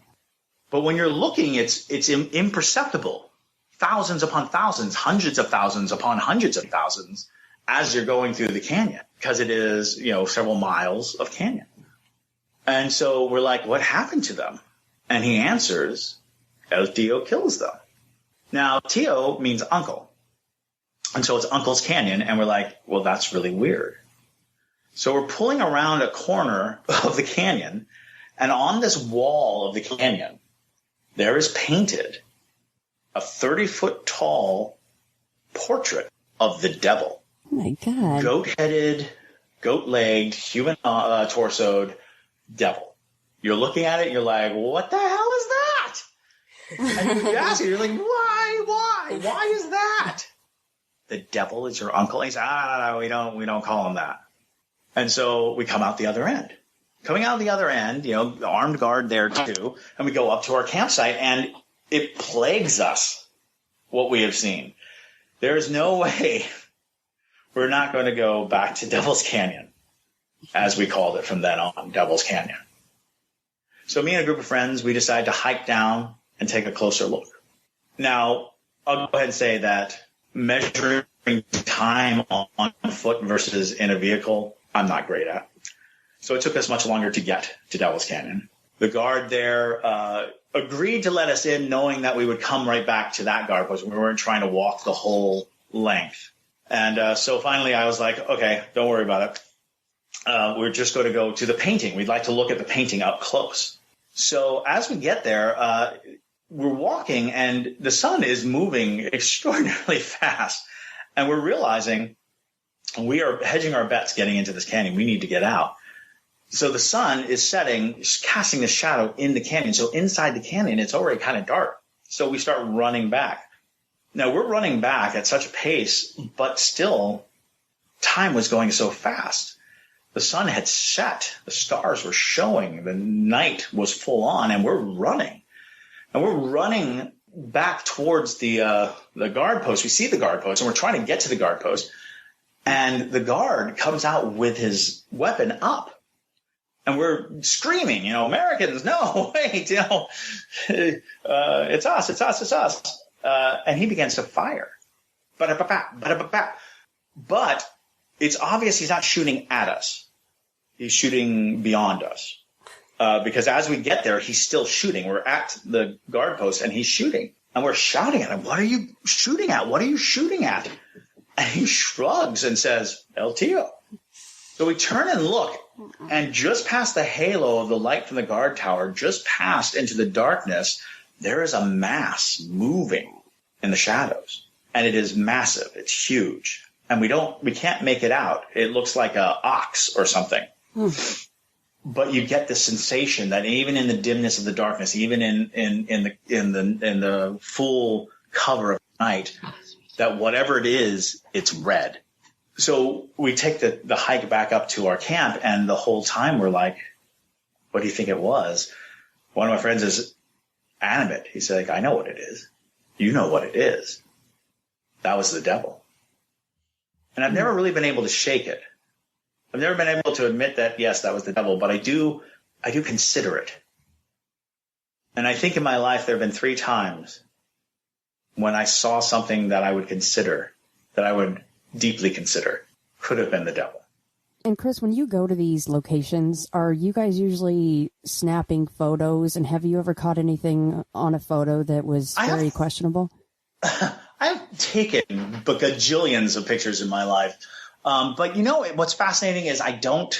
S4: But when you're looking, it's imperceptible. Thousands upon thousands, hundreds of thousands upon hundreds of thousands as you're going through the canyon, because it is, several miles of canyon. And so we're like, what happened to them? And he answers, El Tío kills them. Now, Tío means uncle. And so it's Uncle's Canyon. And we're like, well, that's really weird. So we're pulling around a corner of the canyon. And on this wall of the canyon, there is painted a 30-foot tall portrait of the devil.
S5: Oh, my God.
S4: Goat-headed, goat-legged, human torsoed devil. You're looking at it, you're like, what the hell is that? And you ask it, you're like, why is that? The devil is your uncle? And he said, no, we don't call him that. And so we come out the other end. Coming out the other end, armed guard there too, and we go up to our campsite, and it plagues us what we have seen. There is no way we're not going to go back to Devil's Canyon, as we called it from then on, Devil's Canyon. So me and a group of friends, we decided to hike down and take a closer look. Now, I'll go ahead and say that measuring time on foot versus in a vehicle, I'm not great at. So it took us much longer to get to Devil's Canyon. The guard there agreed to let us in, knowing that we would come right back to that guard post. We weren't trying to walk the whole length. And so finally I was like, okay, don't worry about it. We're just going to go to the painting. We'd like to look at the painting up close. So as we get there, we're walking, and the sun is moving extraordinarily fast. And we're realizing we are hedging our bets getting into this canyon. We need to get out. So the sun is setting, casting a shadow in the canyon. So inside the canyon, it's already kind of dark. So we start running back. Now, we're running back at such a pace, but still time was going so fast. The sun had set. The stars were showing. The night was full on, and we're running. And we're running back towards the guard post. We see the guard post, and we're trying to get to the guard post. And the guard comes out with his weapon up. And we're screaming, Americans, no, wait, it's us. And he begins to fire. But it's obvious he's not shooting at us. He's shooting beyond us. Because as we get there, he's still shooting. We're at the guard post, and he's shooting. And we're shouting at him, what are you shooting at? What are you shooting at? And he shrugs and says, El Tío. So we turn and look, and just past the halo of the light from the guard tower, just past into the darkness, there is a mass moving in the shadows. And it is massive. It's huge. And we can't make it out. It looks like a ox or something. But you get the sensation that even in the dimness of the darkness, even in the full cover of night, that whatever it is, it's red. So we take the hike back up to our camp, and the whole time we're like, what do you think it was? One of my friends is animate. He's like, I know what it is. You know what it is. That was the devil. And I've never really been able to shake it. I've never been able to admit that, yes, that was the devil, but I do consider it. And I think in my life there have been 3 times when I saw something that I would consider, that I would deeply consider, could have been the devil.
S5: And Chris, when you go to these locations, are you guys usually snapping photos? And have you ever caught anything on a photo that was very questionable?
S4: I I've taken gajillions of pictures in my life. But what's fascinating is I don't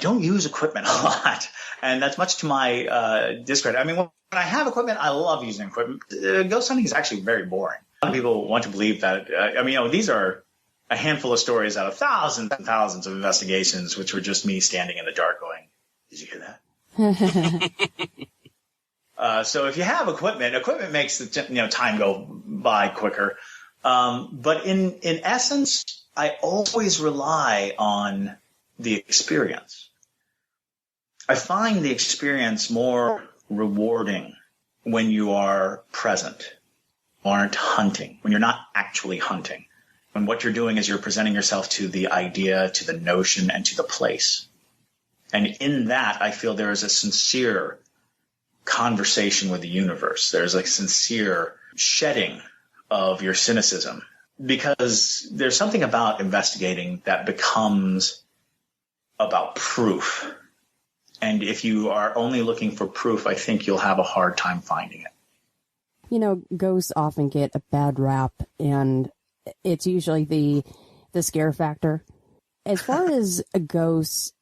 S4: use equipment a lot, and that's much to my discredit. I mean, when I have equipment, I love using equipment. Ghost hunting is actually very boring. A lot of people want to believe that. These are a handful of stories out of thousands and thousands of investigations, which were just me standing in the dark going, "Did you hear that?" So if you have equipment makes the time go by quicker. But in essence, I always rely on the experience. I find the experience more rewarding when you are present, aren't hunting, when you're not actually hunting. When what you're doing is you're presenting yourself to the idea, to the notion, and to the place. And in that, I feel there is a sincere conversation with the universe. There's a sincere shedding of your cynicism, because there's something about investigating that becomes about proof. And if you are only looking for proof, I think you'll have a hard time finding it.
S5: Ghosts often get a bad rap, and it's usually the scare factor. As far as ghosts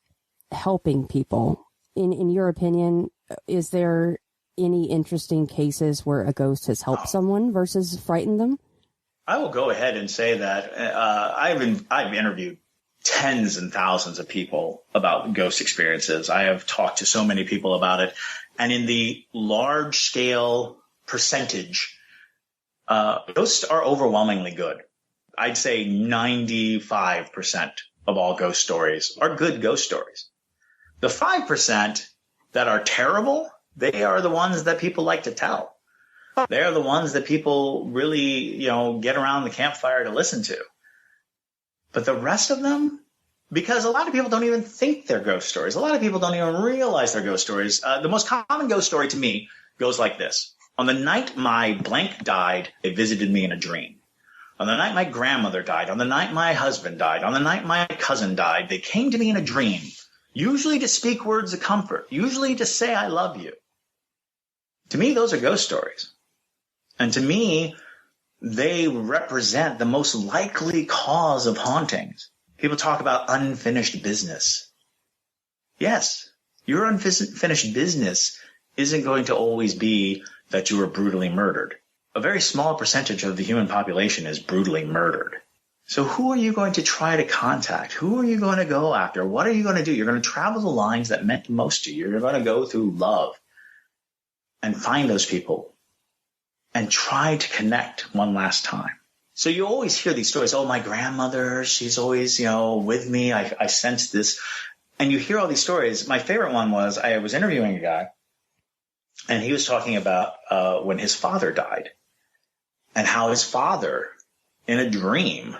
S5: helping people, in your opinion, is there any interesting cases where a ghost has helped someone versus frightened them?
S4: I will go ahead and say that I've interviewed tens and thousands of people about ghost experiences. I have talked to so many people about it. And in the large scale percentage, ghosts are overwhelmingly good. I'd say 95% of all ghost stories are good ghost stories. The 5% that are terrible, they are the ones that people like to tell. They are the ones that people really, get around the campfire to listen to. But the rest of them, because a lot of people don't even think they're ghost stories. A lot of people don't even realize they're ghost stories. The most common ghost story to me goes like this. On the night my blank died, they visited me in a dream. On the night my grandmother died, on the night my husband died, on the night my cousin died, they came to me in a dream, usually to speak words of comfort, usually to say I love you. To me, those are ghost stories. And to me, they represent the most likely cause of hauntings. People talk about unfinished business. Yes, your unfinished business isn't going to always be that you were brutally murdered. A very small percentage of the human population is brutally murdered. So who are you going to try to contact? Who are you going to go after? What are you going to do? You're going to travel the lines that meant most to you. You're going to go through love and find those people and try to connect one last time. So you always hear these stories. Oh, my grandmother, she's always, with me. I sense this. And you hear all these stories. My favorite one was I was interviewing a guy, and he was talking about when his father died and how his father, in a dream,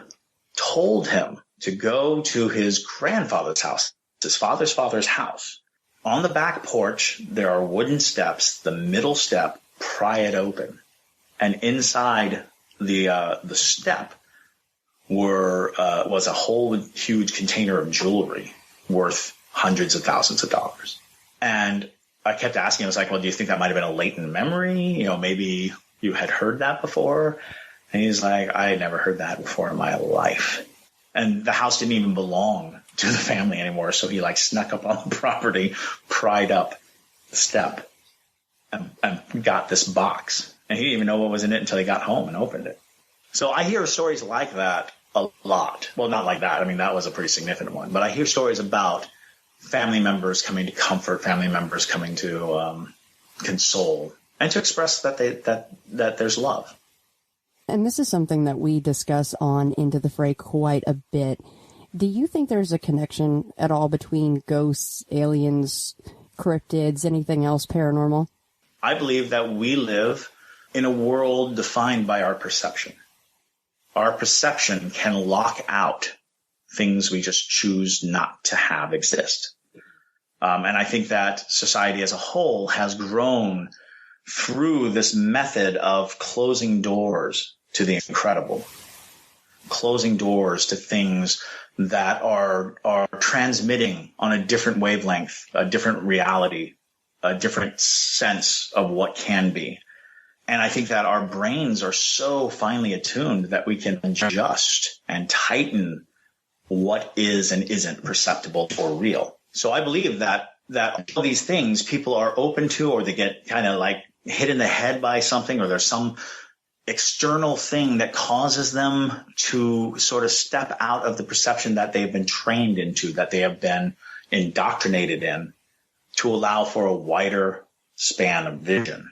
S4: told him to go to his grandfather's house, his father's house. On the back porch, there are wooden steps. The middle step, pry it open. And inside the step was a whole huge container of jewelry worth hundreds of thousands of dollars. And I kept asking, I was like, well, do you think that might have been a latent memory? Maybe you had heard that before. And he's like, I had never heard that before in my life. And the house didn't even belong to the family anymore. So he snuck up on the property, pried up the step, and got this box. And he didn't even know what was in it until he got home and opened it. So I hear stories like that a lot. Well, not like that. I mean, that was a pretty significant one. But I hear stories about family members coming to comfort, family members coming to console, and to express that there's love.
S5: And this is something that we discuss on Into the Fray quite a bit. Do you think there's a connection at all between ghosts, aliens, cryptids, anything else paranormal?
S4: I believe that we live in a world defined by our perception. Our perception can lock out things we just choose not to have exist. And I think that society as a whole has grown through this method of closing doors to the incredible, closing doors to things that are transmitting on a different wavelength, a different reality, a different sense of what can be. And I think that our brains are so finely attuned that we can adjust and tighten what is and isn't perceptible or real. So I believe that all these things people are open to, or they get kind of like hit in the head by something, or there's some external thing that causes them to sort of step out of the perception that they've been trained into, that they have been indoctrinated in, to allow for a wider span of vision.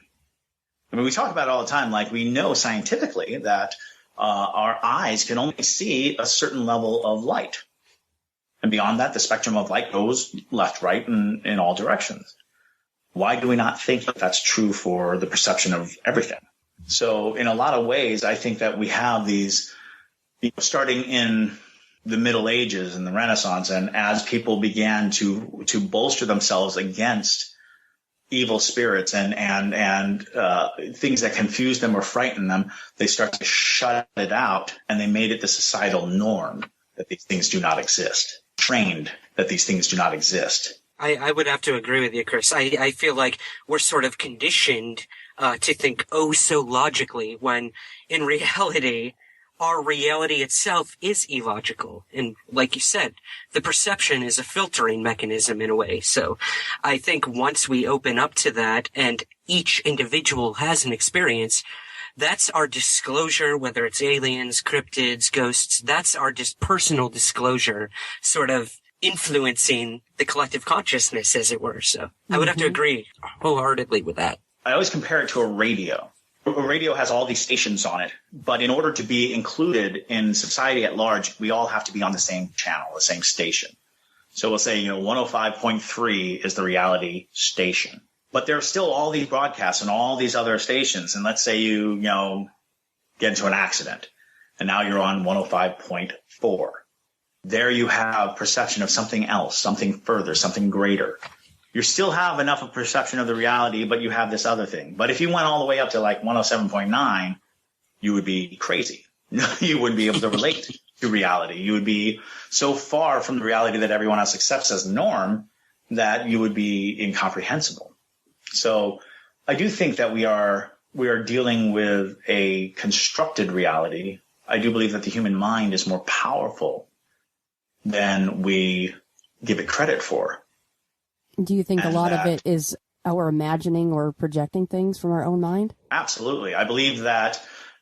S4: I mean, we talk about it all the time. Like, we know scientifically that our eyes can only see a certain level of light. And beyond that, the spectrum of light goes left, right, and in all directions. Why do we not think that that's true for the perception of everything? So in a lot of ways, I think that we have these, starting in the Middle Ages and the Renaissance, and as people began to bolster themselves against evil spirits and things that confuse them or frighten them, they start to shut it out, and they made it the societal norm that these things do not exist, trained that these things do not exist.
S2: I would have to agree with you, Chris. I feel like we're sort of conditioned to think so logically, when in reality, our reality itself is illogical. And like you said, the perception is a filtering mechanism in a way. So I think once we open up to that and each individual has an experience, that's our disclosure, whether it's aliens, cryptids, ghosts, that's our personal disclosure, sort of influencing the collective consciousness, as it were. So I would have to agree wholeheartedly with that.
S4: I always compare it to a radio. A radio has all these stations on it, but in order to be included in society at large, we all have to be on the same channel, the same station. So we'll say, 105.3 is the reality station. But there are still all these broadcasts and all these other stations. And let's say you get into an accident, and now you're on 105.4. There you have perception of something else, something further, something greater. You still have enough of perception of the reality, but you have this other thing. But if you went all the way up to like 107.9, you would be crazy. You wouldn't be able to relate to reality. You would be so far from the reality that everyone else accepts as norm that you would be incomprehensible. So I do think that we are dealing with a constructed reality. I do believe that the human mind is more powerful than we give it credit for.
S5: Do you think a lot of it is our imagining or projecting things from our own mind?
S4: Absolutely. I believe that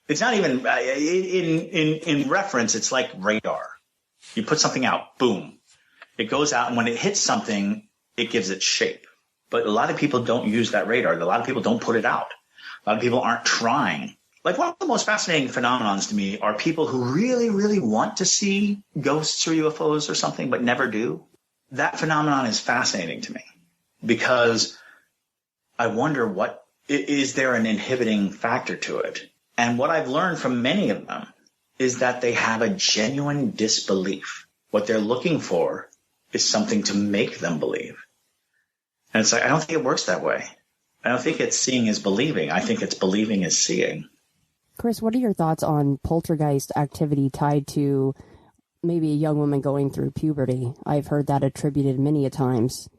S4: it's not even in reference. It's like radar. You put something out, boom, it goes out. And when it hits something, it gives it shape. But a lot of people don't use that radar. A lot of people don't put it out. A lot of people aren't trying. Like, one of the most fascinating phenomenons to me are people who really, really want to see ghosts or UFOs or something, but never do. That phenomenon is fascinating to me, because I wonder, is there an inhibiting factor to it? And what I've learned from many of them is that they have a genuine disbelief. What they're looking for is something to make them believe. And it's like, I don't think it works that way. I don't think it's seeing is believing. I think it's believing is seeing.
S5: Chris, what are your thoughts on poltergeist activity tied to maybe a young woman going through puberty? I've heard that attributed many a times.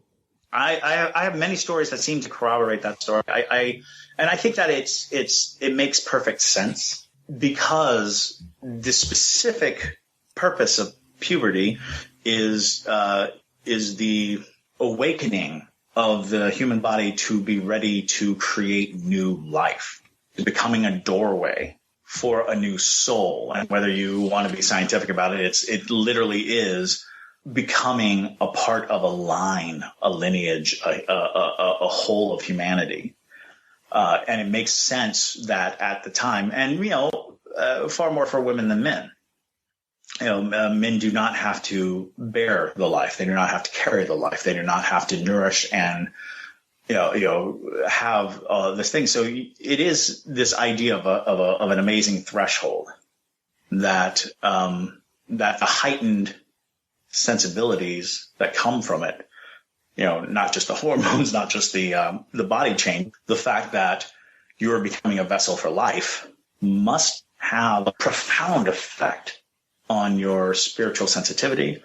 S4: I have many stories that seem to corroborate that story. And I think that it makes perfect sense, because the specific purpose of puberty is the awakening of the human body to be ready to create new life, becoming a doorway for a new soul. And whether you want to be scientific about it, it literally is becoming a part of a line, a lineage, a whole of humanity. And it makes sense that at the time, and, far more for women than men. Men do not have to bear the life. They do not have to carry the life. They do not have to nourish and, have this thing. So it is this idea of an amazing threshold that the heightened sensibilities that come from it, not just the hormones, not just the body change, the fact that you're becoming a vessel for life must have a profound effect on your spiritual sensitivity,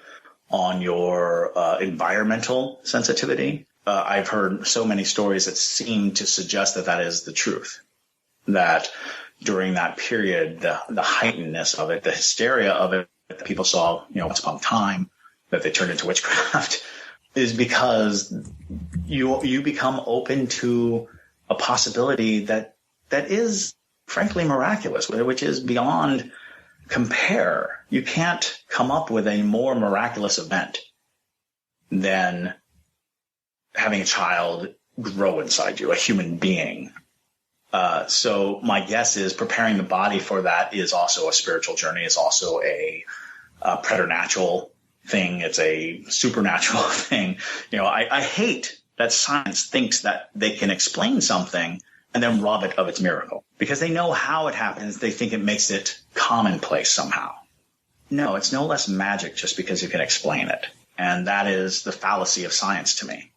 S4: on your environmental sensitivity. I've heard so many stories that seem to suggest that is the truth. that during that period, the heightenedness of it, the hysteria of it, that people saw, once upon a time, that they turned into witchcraft, is because you become open to a possibility that is frankly miraculous, which is beyond compare. You can't come up with a more miraculous event than having a child grow inside you, a human being. So my guess is preparing the body for that is also a spiritual journey. It's also a preternatural thing. It's a supernatural thing. I hate that science thinks that they can explain something and then rob it of its miracle because they know how it happens. They think it makes it commonplace somehow. No, it's no less magic just because you can explain it. And that is the fallacy of science to me.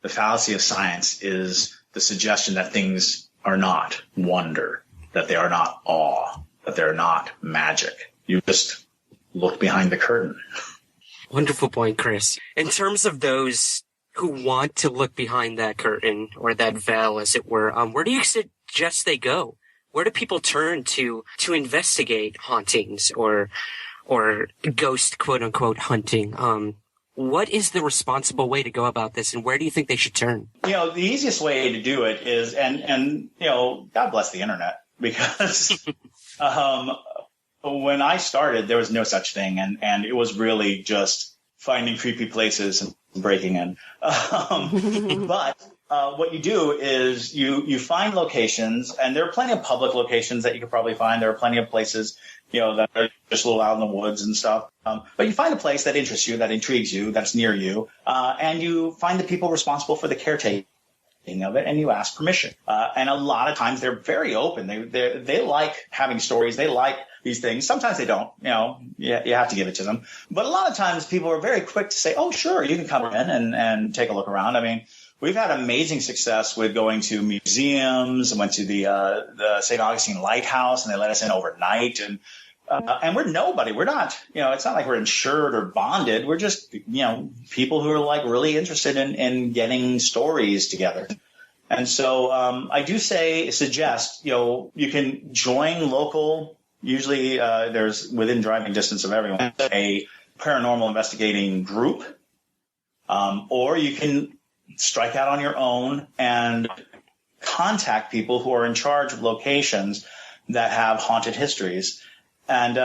S4: The fallacy of science is the suggestion that things are not wonder, that they are not awe, that they're not magic. You just look behind the curtain.
S2: Wonderful point, Chris. In terms of those who want to look behind that curtain or that veil, as it were, where do you suggest they go? Where do people turn to investigate hauntings or ghost, quote unquote, hunting? What is the responsible way to go about this, and where do you think they should turn?
S4: The easiest way to do it is, and God bless the internet, because when I started, there was no such thing, and it was really just finding creepy places and breaking in. But what you do is you find locations, and there are plenty of public locations that you could probably find. There are plenty of places, that are just a little out in the woods and stuff. But you find a place that interests you, that intrigues you, that's near you, and you find the people responsible for the caretaking of it, and you ask permission. And a lot of times they're very open. They like having stories. They like these things. Sometimes they don't. You have to give it to them. But a lot of times people are very quick to say, "Oh, sure, you can come in and take a look around." I mean, we've had amazing success with going to museums. I went to the St. Augustine Lighthouse, and they let us in overnight. And we're nobody. We're not, it's not like we're insured or bonded. We're just, people who are like really interested in getting stories together. And so I do suggest, you can join local. Usually there's within driving distance of everyone a paranormal investigating group, or you can strike out on your own and contact people who are in charge of locations that have haunted histories, and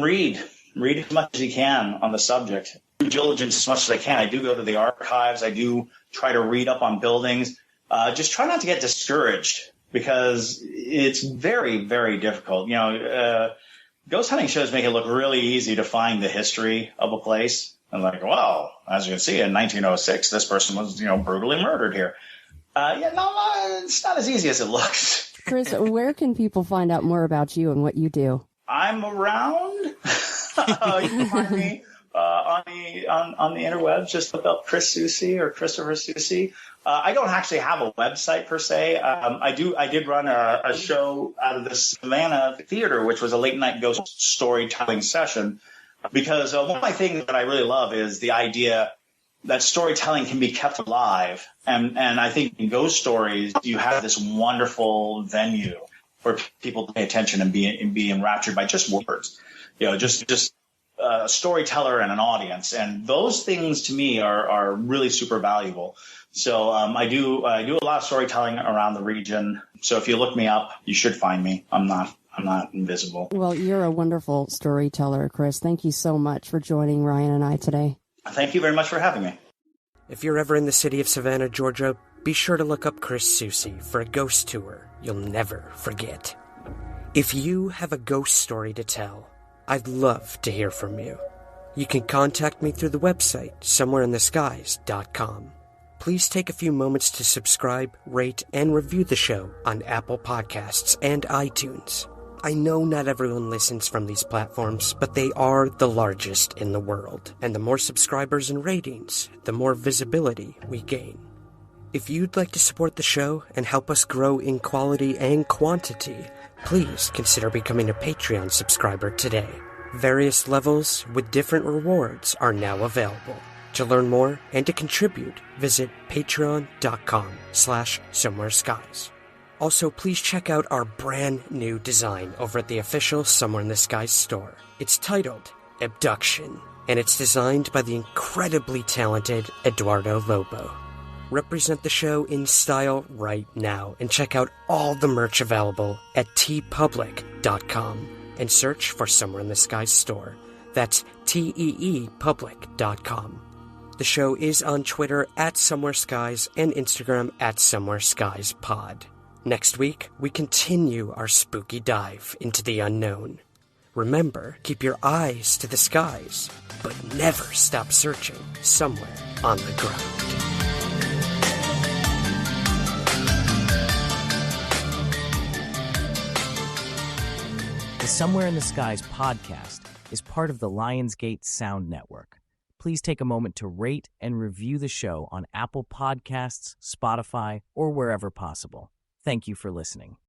S4: read as much as you can on the subject. Due diligence as much as I can. I do go to the archives. I do try to read up on buildings. Just try not to get discouraged, because it's very, very difficult. Ghost hunting shows make it look really easy to find the history of a place. And like, well, as you can see, in 1906, this person was, brutally murdered here. It's not as easy as it looks.
S5: Chris, where can people find out more about you and what you do?
S4: I'm around. You can find me on the interwebs. Just look up Chris Soucy or Christopher Soucy. I don't actually have a website per se. I did run a show out of the Savannah Theater, which was a late night ghost storytelling session, because one of my things that I really love is the idea that storytelling can be kept alive. And I think in ghost stories, you have this wonderful venue where people pay attention and be enraptured by just words, just a storyteller and an audience. And those things to me are really super valuable. So I do a lot of storytelling around the region. So if you look me up, you should find me. I'm not invisible.
S5: Well, you're a wonderful storyteller, Chris. Thank you so much for joining Ryan and I today.
S4: Thank you very much for having me.
S2: If you're ever in the city of Savannah, Georgia, be sure to look up Chris Soucy for a ghost tour you'll never forget. If you have a ghost story to tell, I'd love to hear from you. You can contact me through the website, somewhereintheskies.com. Please take a few moments to subscribe, rate, and review the show on Apple Podcasts and iTunes. I know not everyone listens from these platforms, but they are the largest in the world. And the more subscribers and ratings, the more visibility we gain. If you'd like to support the show and help us grow in quality and quantity, please consider becoming a Patreon subscriber today. Various levels with different rewards are now available. To learn more and to contribute, visit patreon.com/somewhereskies. Also, please check out our brand new design over at the official Somewhere in the Skies store. It's titled Abduction, and it's designed by the incredibly talented Eduardo Lobo. Represent the show in style right now and check out all the merch available at teepublic.com and search for Somewhere in the Skies store. That's teepublic.com. The show is on Twitter at Somewhere Skies and Instagram at Somewhere Skies Pod. Next week, we continue our spooky dive into the unknown. Remember, keep your eyes to the skies, but never stop searching somewhere on the ground.
S6: The Somewhere in the Skies podcast is part of the LIONSGATE Sound Network. Please take a moment to rate and review the show on Apple Podcasts, Spotify, or wherever possible. Thank you for listening.